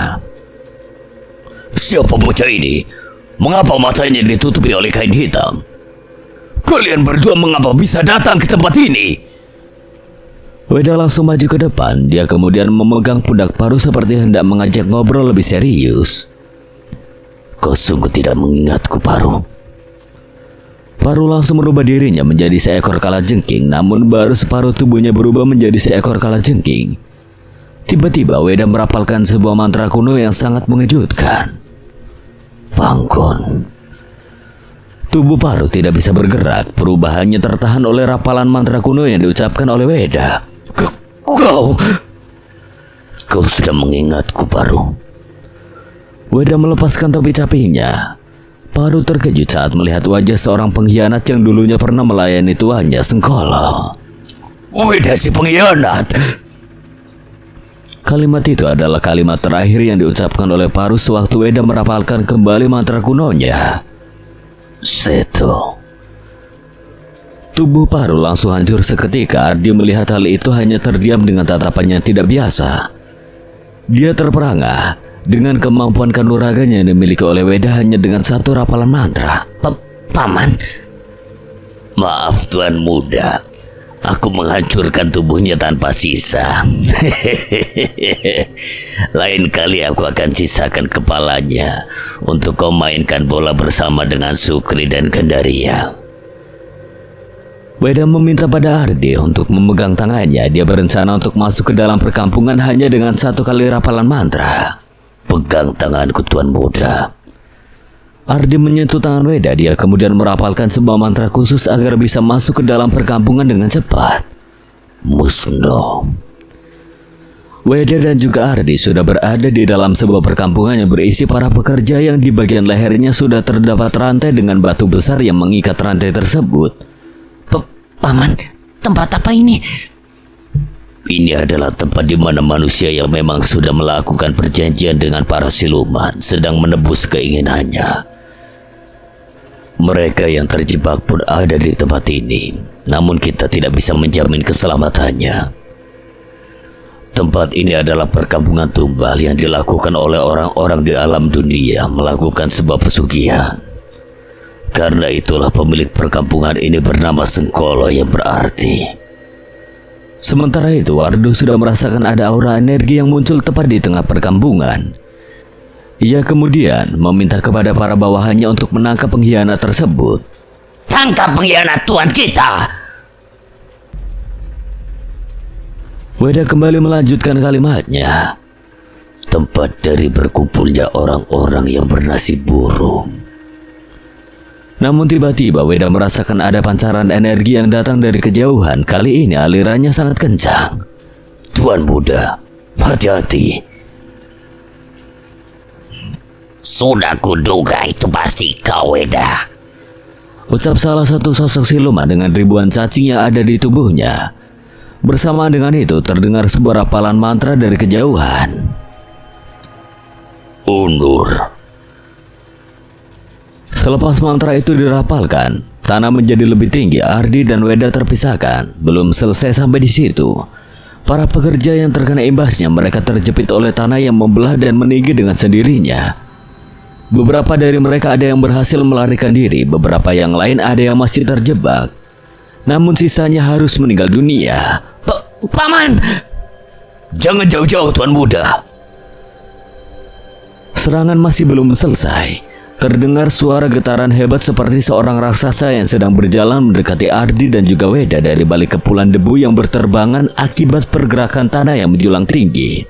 Siapa bocah ini? Mengapa matanya ditutupi oleh kain hitam? Kalian berdua mengapa bisa datang ke tempat ini? Weda langsung maju ke depan. Dia kemudian memegang pundak Paru seperti hendak mengajak ngobrol lebih serius. Kau sungguh tidak mengingatku, Paru. Paru langsung merubah dirinya menjadi seekor kalajengking, namun baru separuh tubuhnya berubah menjadi seekor kalajengking. Tiba-tiba Weda merapalkan sebuah mantra kuno yang sangat mengejutkan. Panggon. Tubuh Paru tidak bisa bergerak. Perubahannya tertahan oleh rapalan mantra kuno yang diucapkan oleh Weda. Kau sudah mengingatku, Paru. Weda melepaskan topi capingnya. Paru terkejut saat melihat wajah seorang pengkhianat yang dulunya pernah melayani tuannya, Sengkolo. Weda si pengkhianat. Kalimat itu adalah kalimat terakhir yang diucapkan oleh Paru sewaktu Weda merapalkan kembali mantra kunonya. Seto. Tubuh Paru langsung hancur seketika. Dia melihat hal itu hanya terdiam dengan tatapan yang tidak biasa. Dia terperangah dengan kemampuan kanuragan yang dimiliki oleh Weda hanya dengan satu rapalan mantra. Paman. Maaf Tuan Muda, aku menghancurkan tubuhnya tanpa sisa. Lain kali aku akan sisakan kepalanya untuk kau mainkan bola bersama dengan Sukri dan Gandaria. Weda meminta pada Ardi untuk memegang tangannya. Dia berencana untuk masuk ke dalam perkampungan hanya dengan satu kali rapalan mantra. Pegang tanganku Tuan Muda. Ardi menyentuh tangan Weda. Dia kemudian merapalkan sebuah mantra khusus agar bisa masuk ke dalam perkampungan dengan cepat. Musno. Weda dan juga Ardi sudah berada di dalam sebuah perkampungan yang berisi para pekerja yang di bagian lehernya sudah terdapat rantai dengan batu besar yang mengikat rantai tersebut. Paman, tempat apa ini? Ini adalah tempat di mana manusia yang memang sudah melakukan perjanjian dengan para siluman sedang menebus keinginannya. Mereka yang terjebak pun ada di tempat ini, namun kita tidak bisa menjamin keselamatannya. Tempat ini adalah perkampungan tumbal yang dilakukan oleh orang-orang di alam dunia melakukan sebuah pesugihan. Karena itulah pemilik perkampungan ini bernama Sengkolo yang berarti. Sementara itu, Wardu sudah merasakan ada aura energi yang muncul tepat di tengah perkampungan. Ia kemudian meminta kepada para bawahannya untuk menangkap pengkhianat tersebut. Tangkap pengkhianat Tuan kita. Weda kembali melanjutkan kalimatnya. Tempat dari berkumpulnya orang-orang yang bernasib buruk. Namun tiba-tiba Weda merasakan ada pancaran energi yang datang dari kejauhan. Kali ini alirannya sangat kencang. Tuan muda, hati-hati. Sudah kuduga itu pasti kau, Weda. Ucap salah satu sosok siluman dengan ribuan cacing yang ada di tubuhnya. Bersamaan dengan itu terdengar sebuah rapalan mantra dari kejauhan. Unur. Selepas mantra itu dirapalkan, tanah menjadi lebih tinggi. Ardi dan Weda terpisahkan. Belum selesai sampai di situ, para pekerja yang terkena imbasnya mereka terjepit oleh tanah yang membelah dan meninggi dengan sendirinya. Beberapa dari mereka ada yang berhasil melarikan diri, beberapa yang lain ada yang masih terjebak. Namun sisanya harus meninggal dunia. Paman, Jangan jauh-jauh Tuan muda. Serangan masih belum selesai. Terdengar suara getaran hebat seperti seorang raksasa yang sedang berjalan mendekati Ardi dan juga Weda dari balik kepulan debu yang berterbangan akibat pergerakan tanah yang menjulang tinggi.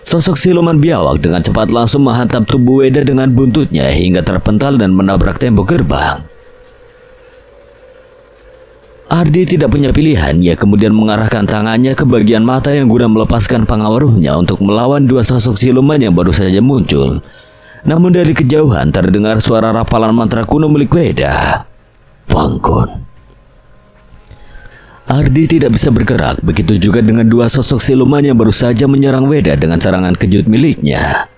Sosok siluman biawak dengan cepat langsung menghantam tubuh Weda dengan buntutnya hingga terpental dan menabrak tembok gerbang. Ardi tidak punya pilihan, ia kemudian mengarahkan tangannya ke bagian mata yang guna melepaskan pengaruhnya untuk melawan dua sosok siluman yang baru saja muncul. Namun dari kejauhan terdengar suara rapalan mantra kuno milik Weda. Bangun. Ardi tidak bisa bergerak, begitu juga dengan dua sosok siluman yang baru saja menyerang Weda dengan serangan kejut miliknya.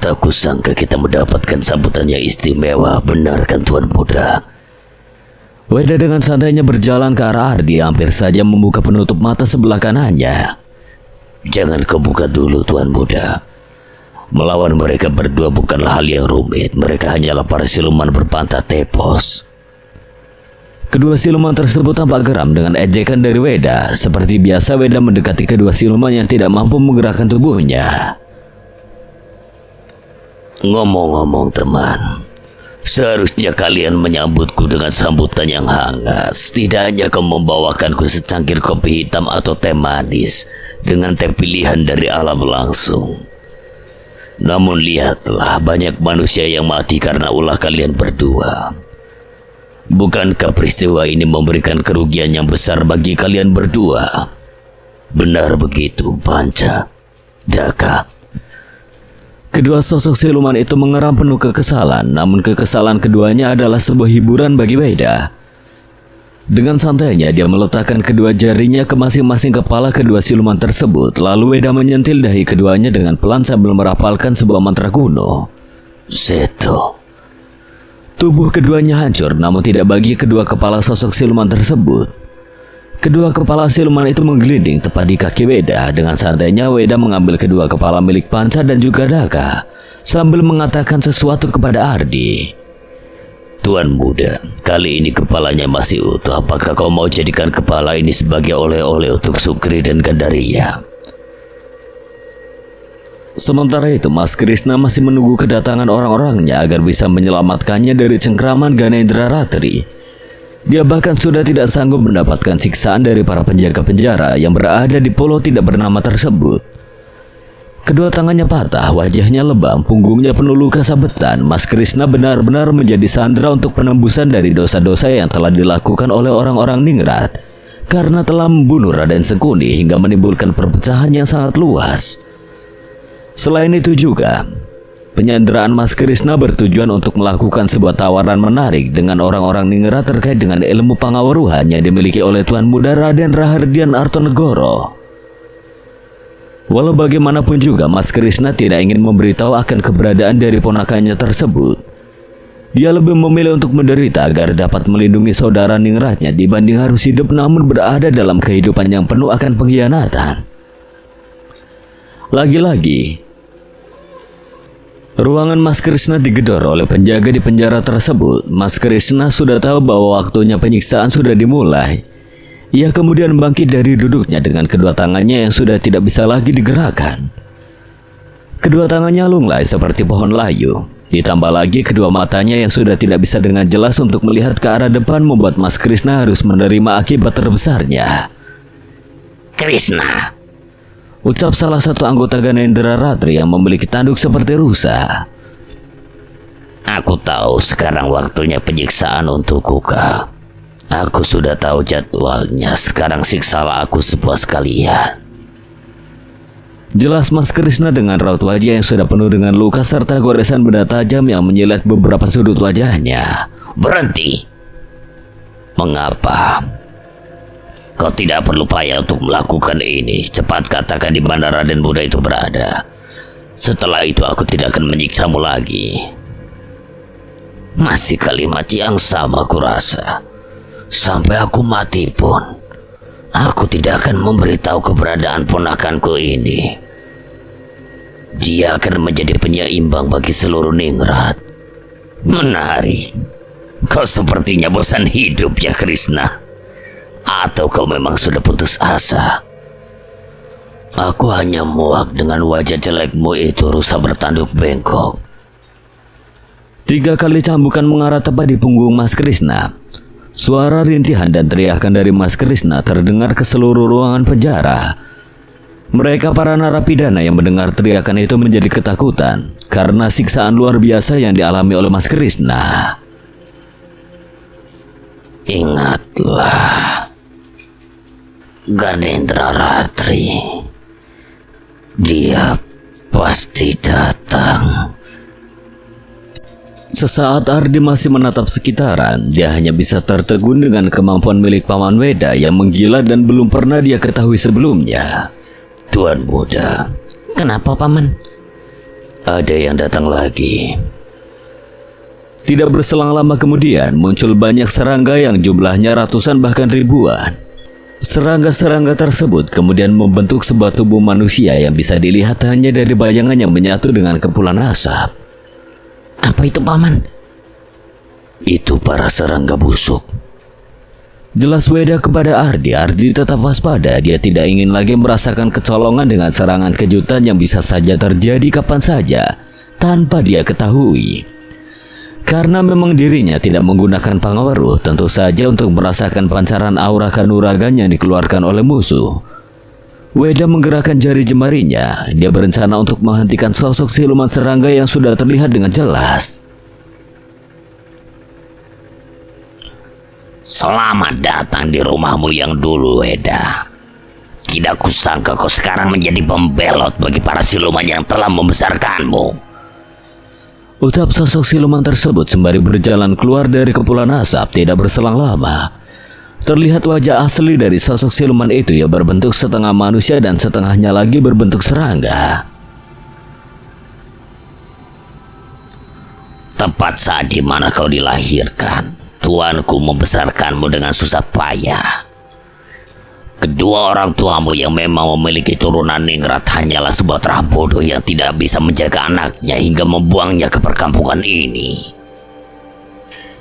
Tak kusangka kita mendapatkan sambutan yang istimewa, benar kan Tuan muda? Weda dengan santainya berjalan ke arah Ardi, hampir saja membuka penutup mata sebelah kanannya. Jangan kau buka dulu Tuan muda. Melawan mereka berdua bukanlah hal yang rumit. Mereka hanyalah para siluman berpantat tepos. Kedua siluman tersebut tampak geram dengan ejekan dari Weda. Seperti biasa Weda mendekati kedua siluman yang tidak mampu menggerakkan tubuhnya. Ngomong-ngomong teman, seharusnya kalian menyambutku dengan sambutan yang hangat. Setidaknya kau membawakanku secangkir kopi hitam atau teh manis dengan teh pilihan dari alam langsung. Namun lihatlah, banyak manusia yang mati karena ulah kalian berdua. Bukankah peristiwa ini memberikan kerugian yang besar bagi kalian berdua? Benar begitu, Panca, Daka. Kedua sosok siluman itu mengeram penuh kekesalan, namun kekesalan keduanya adalah sebuah hiburan bagi Weda. Dengan santainya dia meletakkan kedua jarinya ke masing-masing kepala kedua siluman tersebut. Lalu Weda menyentil dahi keduanya dengan pelan sambil merapalkan sebuah mantra kuno. Seto. Tubuh keduanya hancur, namun tidak bagi kedua kepala sosok siluman tersebut. Kedua kepala siluman itu menggelinding tepat di kaki Weda. Dengan santainya Weda mengambil kedua kepala milik Panca dan juga Daka sambil mengatakan sesuatu kepada Ardi. Tuan muda, kali ini kepalanya masih utuh. Apakah kau mau jadikan kepala ini sebagai oleh-oleh untuk Sukri dan Gandaria? Sementara itu, Mas Krishna masih menunggu kedatangan orang-orangnya agar bisa menyelamatkannya dari cengkraman Ganendra Ratri. Dia bahkan sudah tidak sanggup mendapatkan siksaan dari para penjaga penjara yang berada di pulau tidak bernama tersebut. Kedua tangannya patah, wajahnya lebam, punggungnya penuh luka sabetan. Mas Krishna benar-benar menjadi sandera untuk penembusan dari dosa-dosa yang telah dilakukan oleh orang-orang Ningrat karena telah membunuh Raden Sengkuni hingga menimbulkan perpecahan yang sangat luas. Selain itu juga, penyanderaan Mas Krishna bertujuan untuk melakukan sebuah tawaran menarik dengan orang-orang Ningrat terkait dengan ilmu pangawruhan yang dimiliki oleh Tuan Muda Raden Rahardian Artonegoro. Walau bagaimanapun juga Mas Krishna tidak ingin memberitahu akan keberadaan dari ponakannya tersebut. Dia lebih memilih untuk menderita agar dapat melindungi saudara ningratnya dibanding harus hidup namun berada dalam kehidupan yang penuh akan pengkhianatan. Lagi-lagi, ruangan Mas Krishna digedor oleh penjaga di penjara tersebut. Mas Krishna sudah tahu bahwa waktunya penyiksaan sudah dimulai. Ia kemudian bangkit dari duduknya dengan kedua tangannya yang sudah tidak bisa lagi digerakkan. Kedua tangannya lunglai seperti pohon layu. Ditambah lagi kedua matanya yang sudah tidak bisa dengan jelas untuk melihat ke arah depan membuat Mas Krishna harus menerima akibat terbesarnya. Krishna, Ucap salah satu anggota Ganendra Ratri yang memiliki tanduk seperti rusa. aku tahu sekarang waktunya penyiksaan untuk Kuka. Aku sudah tahu jadwalnya, sekarang siksalah aku sepuas kalian. Jelas Mas Krishna dengan raut wajah yang sudah penuh dengan luka serta goresan benda tajam yang menyilet beberapa sudut wajahnya. Berhenti. Mengapa? Kau tidak perlu payah untuk melakukan ini. Cepat katakan di mana Raden Buddha itu berada. Setelah itu aku tidak akan menyiksamu lagi. Masih kalimat yang sama kurasa. Sampai aku mati pun, aku tidak akan memberitahu keberadaan ponakanku ini. Dia akan menjadi penyeimbang bagi seluruh ningrat. Menarik. Kau sepertinya bosan hidup ya Krishna. Atau kau memang sudah putus asa? Aku hanya muak dengan wajah jelekmu itu, rusa bertanduk bengkok. 3 kali cambukan mengarah tepat di punggung Mas Krishna. Suara rintihan dan teriakan dari Mas Krishna terdengar ke seluruh ruangan penjara. Mereka para narapidana yang mendengar teriakan itu menjadi ketakutan karena siksaan luar biasa yang dialami oleh Mas Krishna. Ingatlah, Ganendra Ratri. Dia pasti datang. Sesaat Ardi masih menatap sekitaran, dia hanya bisa tertegun dengan kemampuan milik Paman Weda yang menggila dan belum pernah dia ketahui sebelumnya. Tuan Muda. Kenapa, Paman? Ada yang datang lagi. Tidak berselang lama kemudian muncul banyak serangga yang jumlahnya ratusan bahkan ribuan. Serangga-serangga tersebut kemudian membentuk sebuah tubuh manusia yang bisa dilihat hanya dari bayangan yang menyatu dengan kepulan asap. Apa itu, Paman? Itu para serangga busuk. Jelas Weda kepada Ardi. Ardi tetap waspada. Dia tidak ingin lagi merasakan kecolongan dengan serangan kejutan yang bisa saja terjadi kapan saja tanpa dia ketahui. Karena memang dirinya tidak menggunakan pengaruh, tentu saja untuk merasakan pancaran aura kanuragan yang dikeluarkan oleh musuh. Weda menggerakkan jari jemarinya. Dia berencana untuk menghentikan sosok siluman serangga yang sudah terlihat dengan jelas. Selamat datang di rumahmu yang dulu, Weda. Tidak kusangka kau sekarang menjadi pembelot bagi para siluman yang telah membesarkanmu. Ucap sosok siluman tersebut sembari berjalan keluar dari kepulan asap. Tidak berselang lama, terlihat wajah asli dari sosok siluman itu yang berbentuk setengah manusia dan setengahnya lagi berbentuk serangga. Tepat saat di mana kau dilahirkan, tuanku membesarkanmu dengan susah payah. Kedua orang tuamu yang memang memiliki turunan ningrat hanyalah sebuah terah bodoh yang tidak bisa menjaga anaknya hingga membuangnya ke perkampungan ini.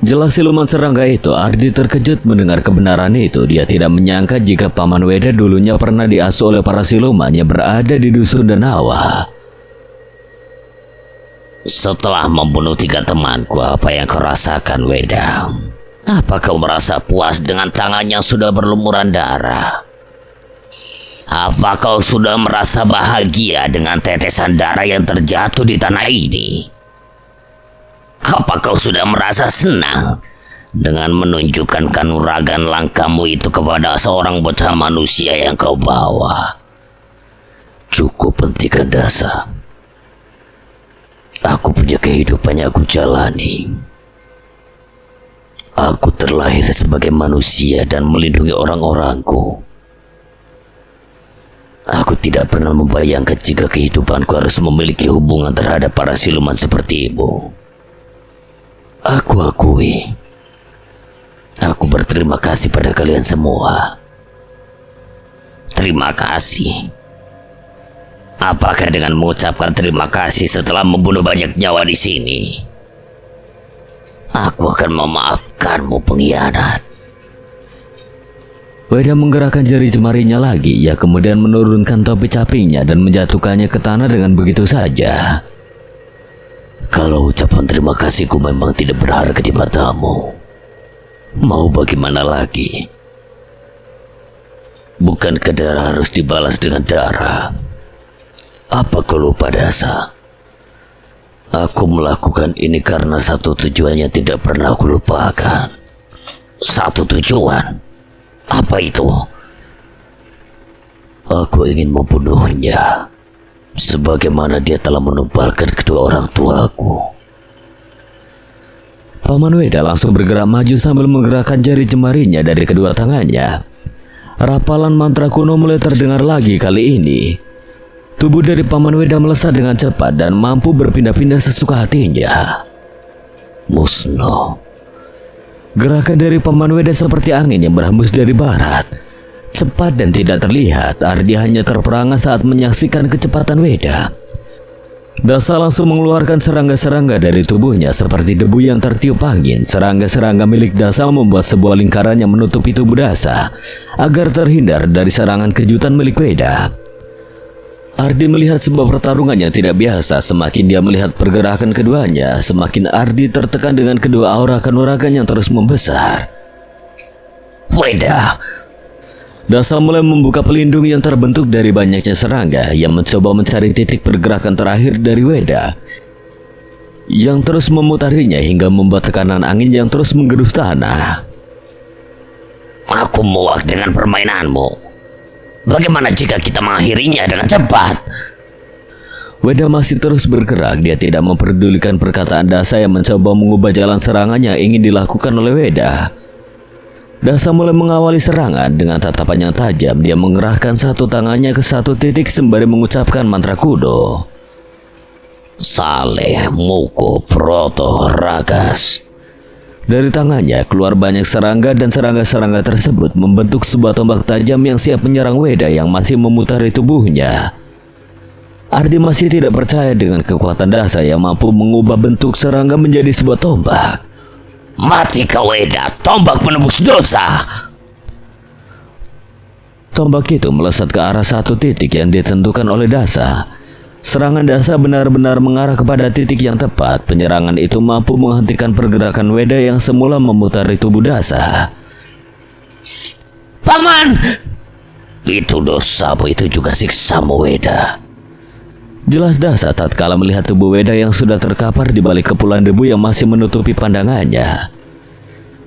Jelas siluman serangga itu. Ardi terkejut mendengar kebenaran itu. Dia tidak menyangka jika Paman Weda dulunya pernah diasuh oleh para siluman yang berada di dusun Denawa. Setelah membunuh 3 temanku, apa yang kau rasakan, Weda? Apa kau merasa puas dengan tangan yang sudah berlumuran darah? Apa kau sudah merasa bahagia dengan tetesan darah yang terjatuh di tanah ini? Apa kau sudah merasa senang dengan menunjukkan kanuragan langkamu itu kepada seorang bocah manusia yang kau bawa? Cukup hentikan dasa. Aku punya kehidupan yang aku jalani. Aku terlahir sebagai manusia dan melindungi orang-orangku. Aku tidak pernah membayangkan jika kehidupanku harus memiliki hubungan terhadap para siluman sepertimu. Aku akui, aku berterima kasih pada kalian semua. Terima kasih. Apakah dengan mengucapkan terima kasih setelah membunuh banyak nyawa di sini, aku akan memaafkanmu, pengkhianat? Weda menggerakkan jari jemarinya lagi. Ia kemudian menurunkan topi capingnya dan menjatuhkannya ke tanah dengan begitu saja. Kalau ucapan terima kasihku memang tidak berharga di matamu, mau bagaimana lagi? Bukankah darah harus dibalas dengan darah? Apa kau lupa, Dasa? Aku melakukan ini karena satu tujuan yang tidak pernah aku lupakan. Satu tujuan? Apa itu? Aku ingin membunuhnya, sebagaimana dia telah menumbalkan kedua orang tuaku. Paman Weda langsung bergerak maju sambil menggerakkan jari jemarinya dari kedua tangannya. Rapalan mantra kuno mulai terdengar lagi kali ini. Tubuh dari Paman Weda melesat dengan cepat dan mampu berpindah-pindah sesuka hatinya. Musnah. Gerakan dari Paman Weda seperti angin yang berhembus dari barat. Cepat dan tidak terlihat, Ardi hanya terperangah saat menyaksikan kecepatan Weda. Dasa langsung mengeluarkan serangga-serangga dari tubuhnya seperti debu yang tertiup angin. Serangga-serangga milik Dasa membuat sebuah lingkaran yang menutupi tubuh Dasa agar terhindar dari serangan kejutan milik Weda. Ardi melihat sebuah pertarungan yang tidak biasa. Semakin dia melihat pergerakan keduanya, semakin Ardi tertekan dengan kedua aura kanuragan yang terus membesar. Weda! Dasa mulai membuka pelindung yang terbentuk dari banyaknya serangga yang mencoba mencari titik pergerakan terakhir dari Weda, yang terus memutarinya hingga membuat tekanan angin yang terus menggerus tanah. Aku muak dengan permainanmu. Bagaimana jika kita mengakhirinya dengan cepat? Weda masih terus bergerak. Dia tidak memperdulikan perkataan Dasa yang mencoba mengubah jalan serangannya ingin dilakukan oleh Weda. Dasa mulai mengawali serangan dengan tatapan yang tajam. Dia mengerahkan satu tangannya ke satu titik sembari mengucapkan mantra kudo. Saleh Muko Proto Ragas. Dari tangannya keluar banyak serangga dan serangga-serangga tersebut membentuk sebuah tombak tajam yang siap menyerang Weda yang masih memutari tubuhnya. Ardi masih tidak percaya dengan kekuatan Dasa yang mampu mengubah bentuk serangga menjadi sebuah tombak. Mati kau, Weda, tombak penembus dosa. Tombak itu melesat ke arah satu titik yang ditentukan oleh Dasa. Serangan Dasa benar-benar mengarah kepada titik yang tepat. Penyerangan itu mampu menghentikan pergerakan Weda yang semula memutari tubuh Dasa. Paman! Itu dosamu, itu juga siksamu, Weda. Jelas Dasa tatkala melihat tubuh Weda yang sudah terkapar di balik kepulan debu yang masih menutupi pandangannya.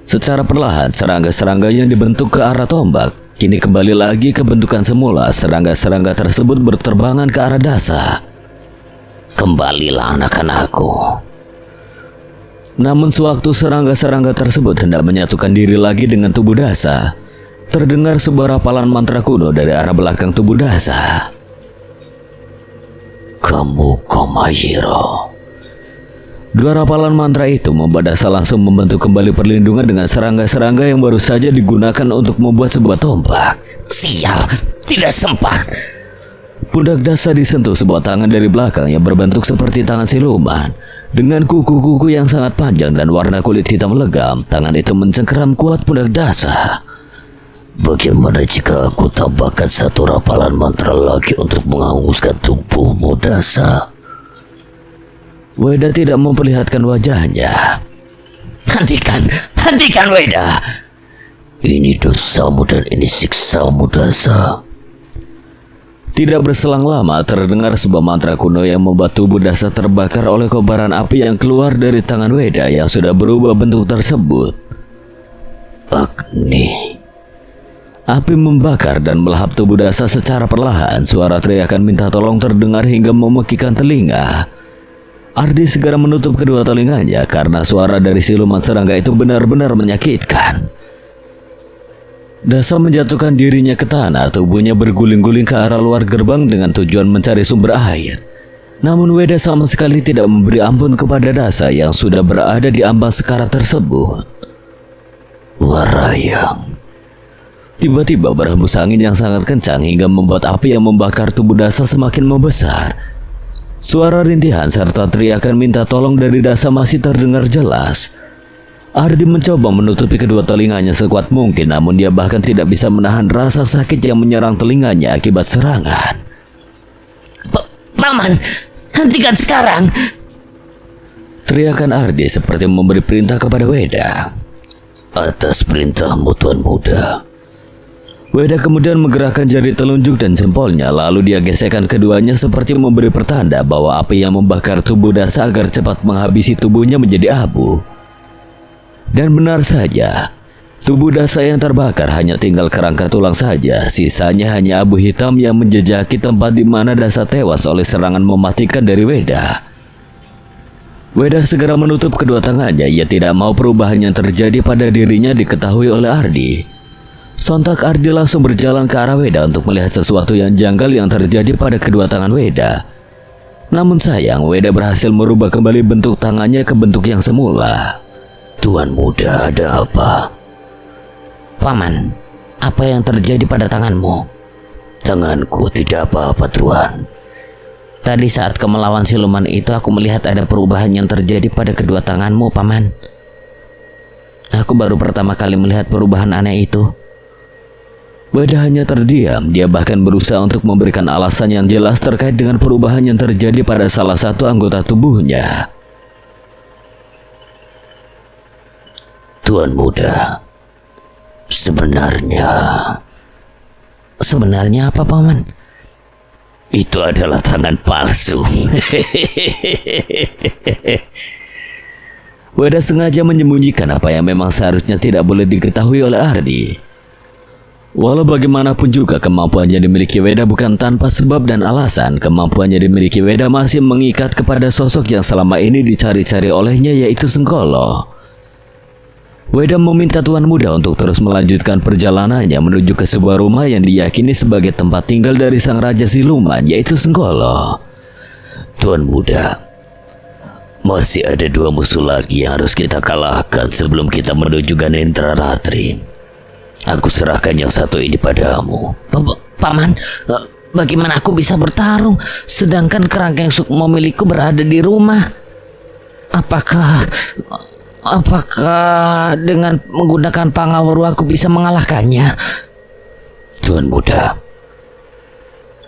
Secara perlahan, serangga-serangga yang dibentuk ke arah tombak kini kembali lagi ke bentukan semula. Serangga-serangga tersebut berterbangan ke arah Dasa. Kembalilah anak-anakku. Namun sewaktu serangga-serangga tersebut hendak menyatukan diri lagi dengan tubuh Dasa, terdengar sebuah rapalan mantra kuno dari arah belakang tubuh Dasa. Kamu Komayiro. Dua rapalan mantra itu membuat Dasa langsung membentuk kembali perlindungan dengan serangga-serangga yang baru saja digunakan untuk membuat sebuah tombak. Sial, tidak sempat. Pundak Dasa disentuh sebuah tangan dari belakang yang berbentuk seperti tangan siluman. Dengan kuku-kuku yang sangat panjang dan warna kulit hitam legam, tangan itu mencengkeram kuat pundak Dasa. Bagaimana jika aku tambahkan satu rapalan mantra lagi untuk menghanguskan tubuhmu, Dasa? Weda tidak memperlihatkan wajahnya. Hentikan Weda. Ini dosamu dan ini siksamu, Dasa. Tidak berselang lama terdengar sebuah mantra kuno yang membuat tubuh Dasa terbakar oleh kobaran api yang keluar dari tangan Weda yang sudah berubah bentuk tersebut. Agni. Api membakar dan melahap tubuh Dasa secara perlahan. Suara teriakan minta tolong terdengar hingga memekikkan telinga. Ardi segera menutup kedua telinganya karena suara dari siluman serangga itu benar-benar menyakitkan. Dasa menjatuhkan dirinya ke tanah. Tubuhnya berguling-guling ke arah luar gerbang dengan tujuan mencari sumber air. Namun Weda sama sekali tidak memberi ampun kepada Dasa yang sudah berada di ambang Sekar tersebut. Warayang. Tiba-tiba berhembus angin yang sangat kencang hingga membuat api yang membakar tubuh Dasa semakin membesar. Suara rintihan serta teriakan minta tolong dari Dasa masih terdengar jelas. Ardi mencoba menutupi kedua telinganya sekuat mungkin, namun dia bahkan tidak bisa menahan rasa sakit yang menyerang telinganya akibat serangan. Paman, hentikan sekarang. Teriakan Ardi seperti memberi perintah kepada Weda. Atas perintahmu, Tuan Muda. Weda kemudian menggerakkan jari telunjuk dan jempolnya, lalu dia gesekkan keduanya seperti memberi pertanda bahwa api yang membakar tubuh Dasa agar cepat menghabisi tubuhnya menjadi abu. Dan benar saja, tubuh Dasa yang terbakar hanya tinggal kerangka tulang saja. Sisanya hanya abu hitam yang menjejaki tempat di mana Dasa tewas oleh serangan mematikan dari Weda. Weda segera menutup kedua tangannya. Ia tidak mau perubahan yang terjadi pada dirinya diketahui oleh Ardi. Sontak Ardi langsung berjalan ke arah Weda untuk melihat sesuatu yang janggal yang terjadi pada kedua tangan Weda. Namun sayang, Weda berhasil merubah kembali bentuk tangannya ke bentuk yang semula. Tuan Muda, ada apa? Paman, apa yang terjadi pada tanganmu? Tanganku tidak apa-apa, Tuan. Tadi saat kau melawan siluman itu aku melihat ada perubahan yang terjadi pada kedua tanganmu, Paman. Aku baru pertama kali melihat perubahan aneh itu. Weda hanya terdiam. Dia bahkan berusaha untuk memberikan alasan yang jelas terkait dengan perubahan yang terjadi pada salah satu anggota tubuhnya. Tuan Muda, sebenarnya apa, Paman? itu adalah tangan palsu. Weda sengaja menyembunyikan apa yang memang seharusnya tidak boleh diketahui oleh Ardi. Walau bagaimanapun juga kemampuan yang dimiliki Weda bukan tanpa sebab dan alasan. Kemampuan yang dimiliki Weda masih mengikat kepada sosok yang selama ini dicari-cari olehnya, yaitu Senggolo. Weda meminta Tuan Muda untuk terus melanjutkan perjalanannya menuju ke sebuah rumah yang diyakini sebagai tempat tinggal dari sang raja siluman, yaitu Senggolo. Tuan Muda, masih ada 2 musuh lagi yang harus kita kalahkan sebelum kita menuju Ganendra Ratri. Aku serahkan yang satu ini padamu. Paman, bagaimana aku bisa bertarung sedangkan kerangkeng sukmo milikku berada di rumah? Apakah dengan menggunakan Pangawaru aku bisa mengalahkannya? Tuan Muda.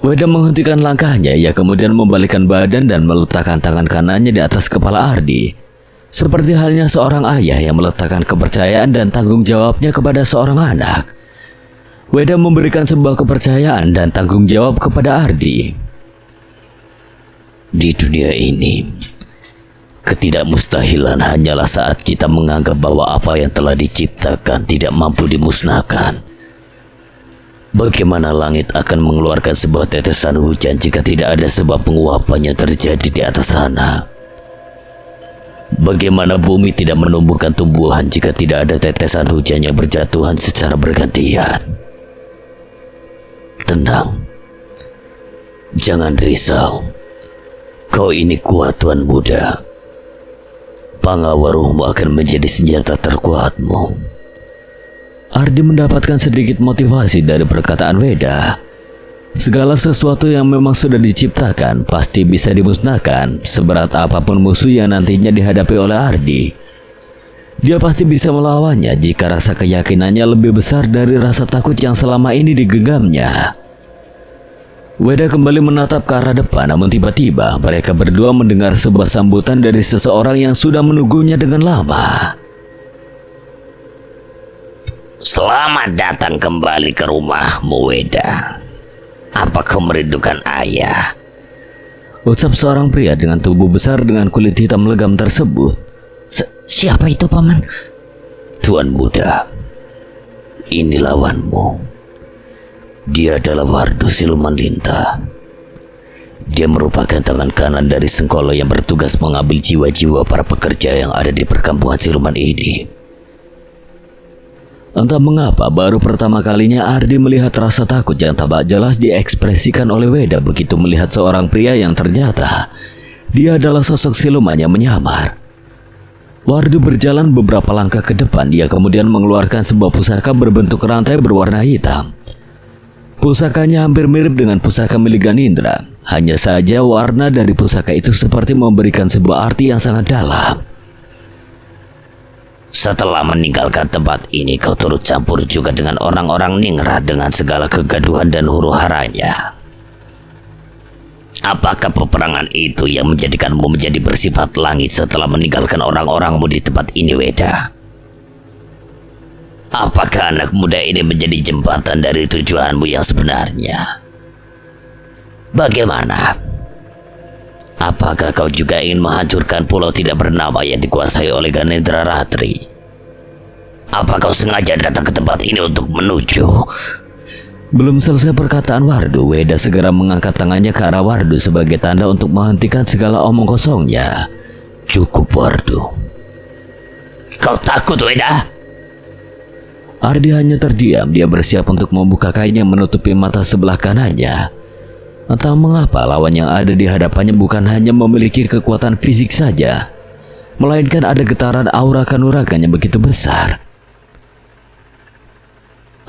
Weda menghentikan langkahnya. Ia kemudian membalikkan badan dan meletakkan tangan kanannya di atas kepala Ardi. Seperti halnya seorang ayah yang meletakkan kepercayaan dan tanggung jawabnya kepada seorang anak. Weda memberikan sebuah kepercayaan dan tanggung jawab kepada Ardi. Di dunia ini, ketidakmustahilan hanyalah saat kita menganggap bahwa apa yang telah diciptakan tidak mampu dimusnahkan. Bagaimana langit akan mengeluarkan sebuah tetesan hujan jika tidak ada sebab penguapan yang terjadi di atas sana? Bagaimana bumi tidak menumbuhkan tumbuhan jika tidak ada tetesan hujan yang berjatuhan secara bergantian? Tenang, jangan risau. Kau ini kuat, Tuan Muda. Pangawaruhmu akan menjadi senjata terkuatmu. Ardi mendapatkan sedikit motivasi dari perkataan Weda. Segala sesuatu yang memang sudah diciptakan pasti bisa dimusnahkan, seberat apapun musuh yang nantinya dihadapi oleh Ardi. Dia pasti bisa melawannya jika rasa keyakinannya lebih besar dari rasa takut yang selama ini digenggamnya. Weda kembali menatap ke arah depan, namun tiba-tiba mereka berdua mendengar sebuah sambutan dari seseorang yang sudah menunggunya dengan lama. Selamat datang kembali ke rumahmu, Weda. Apa kau merindukan ayah? Ucap seorang pria dengan tubuh besar dengan kulit hitam legam tersebut. Siapa itu, Paman? Tuan Muda, ini lawanmu. Dia adalah Wardu Siluman Linta. Dia merupakan tangan kanan dari Senggolo yang bertugas mengambil jiwa-jiwa para pekerja yang ada di perkampungan siluman ini. Entah mengapa baru pertama kalinya Ardi melihat rasa takut yang tak jelas diekspresikan oleh Weda begitu melihat seorang pria yang ternyata dia adalah sosok siluman yang menyamar. Wardu berjalan beberapa langkah ke depan, dia kemudian mengeluarkan sebuah pusaka berbentuk rantai berwarna hitam. Pusakanya hampir mirip dengan pusaka milik Ganindra, hanya saja warna dari pusaka itu seperti memberikan sebuah arti yang sangat dalam. Setelah meninggalkan tempat ini, kau turut campur juga dengan orang-orang Ningrat dengan segala kegaduhan dan huru-haranya. Apakah peperangan itu yang menjadikanmu menjadi bersifat langit setelah meninggalkan orang-orangmu di tempat ini, Weda? Apakah anak muda ini menjadi jembatan dari tujuanmu yang sebenarnya? Bagaimana? Apakah kau juga ingin menghancurkan pulau tidak bernama yang dikuasai oleh Ganendra Ratri? Apa kau sengaja datang ke tempat ini untuk menuju? Belum selesai perkataan Wardu, Weda segera mengangkat tangannya ke arah Wardu sebagai tanda untuk menghentikan segala omong kosongnya. Cukup, Wardu. Kau takut, Weda? Ardi hanya terdiam, dia bersiap untuk membuka kain yang menutupi mata sebelah kanannya. Entah mengapa lawan yang ada di hadapannya bukan hanya memiliki kekuatan fisik saja, melainkan ada getaran aura kanuragan yang begitu besar.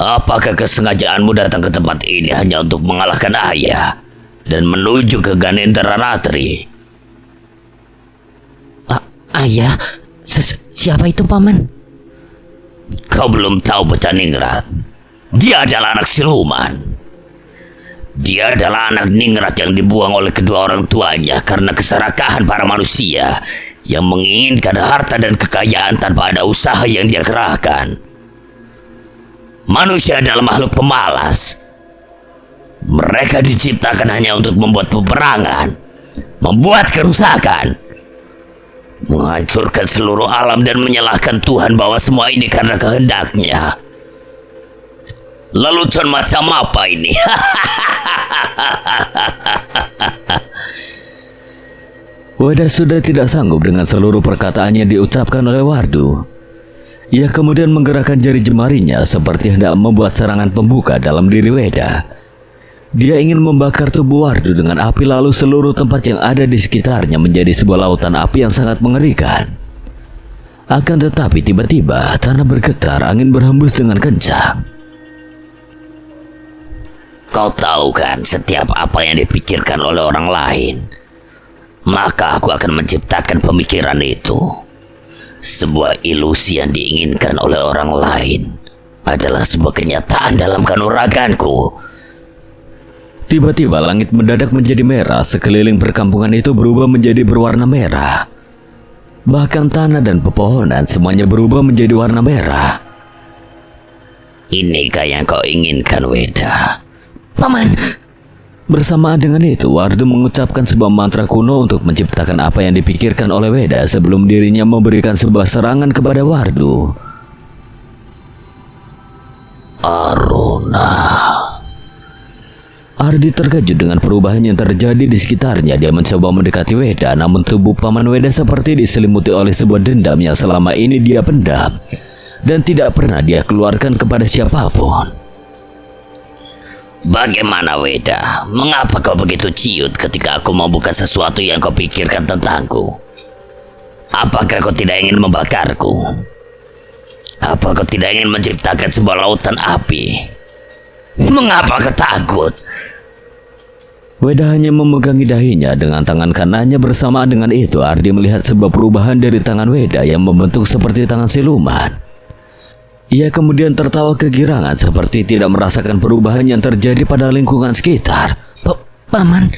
Apakah kesengajaanmu datang ke tempat ini hanya untuk mengalahkan ayah dan menuju ke Ganendra Ratri? Ayah? Siapa itu, Paman? Kau belum tahu Bocah Ningrat. Dia adalah anak siluman. Dia adalah anak Ningrat yang dibuang oleh kedua orang tuanya karena keserakahan para manusia yang menginginkan harta dan kekayaan tanpa ada usaha yang dia kerahkan. Manusia adalah makhluk pemalas. Mereka diciptakan hanya untuk membuat peperangan, membuat kerusakan, menghancurkan seluruh alam dan menyalahkan Tuhan bahwa semua ini karena kehendaknya. Lelucon macam apa ini? Weda sudah tidak sanggup dengan seluruh perkataannya diucapkan oleh Wardu. Ia kemudian menggerakkan jari jemarinya seperti hendak membuat serangan pembuka dalam diri Weda. Dia ingin membakar tubuh Wardu dengan api lalu seluruh tempat yang ada di sekitarnya menjadi sebuah lautan api yang sangat mengerikan. Akan tetapi tiba-tiba tanah bergetar, angin berhembus dengan kencang. Kau tahu kan, setiap apa yang dipikirkan oleh orang lain, maka aku akan menciptakan pemikiran itu. Sebuah ilusi yang diinginkan oleh orang lain adalah sebuah kenyataan dalam kanuraganku. Tiba-tiba langit mendadak menjadi merah, sekeliling perkampungan itu berubah menjadi berwarna merah. Bahkan tanah dan pepohonan semuanya berubah menjadi warna merah. Inikah yang kau inginkan, Weda? Paman! Bersamaan dengan itu, Wardu mengucapkan sebuah mantra kuno untuk menciptakan apa yang dipikirkan oleh Weda sebelum dirinya memberikan sebuah serangan kepada Wardu. Aruna. Ardi terkejut dengan perubahan yang terjadi di sekitarnya. Dia mencoba mendekati Weda, namun tubuh Paman Weda seperti diselimuti oleh sebuah dendam yang selama ini dia pendam dan tidak pernah dia keluarkan kepada siapapun. Bagaimana, Weda? Mengapa kau begitu ciut ketika aku membuka sesuatu yang kau pikirkan tentangku? Apakah kau tidak ingin membakarku? Apa kau tidak ingin menciptakan sebuah lautan api? Mengapa kau takut? Weda hanya memegangi dahinya dengan tangan kanannya. Bersamaan dengan itu, Ardi melihat sebuah perubahan dari tangan Weda yang membentuk seperti tangan siluman. Ia kemudian tertawa kegirangan seperti tidak merasakan perubahan yang terjadi pada lingkungan sekitar. Paman,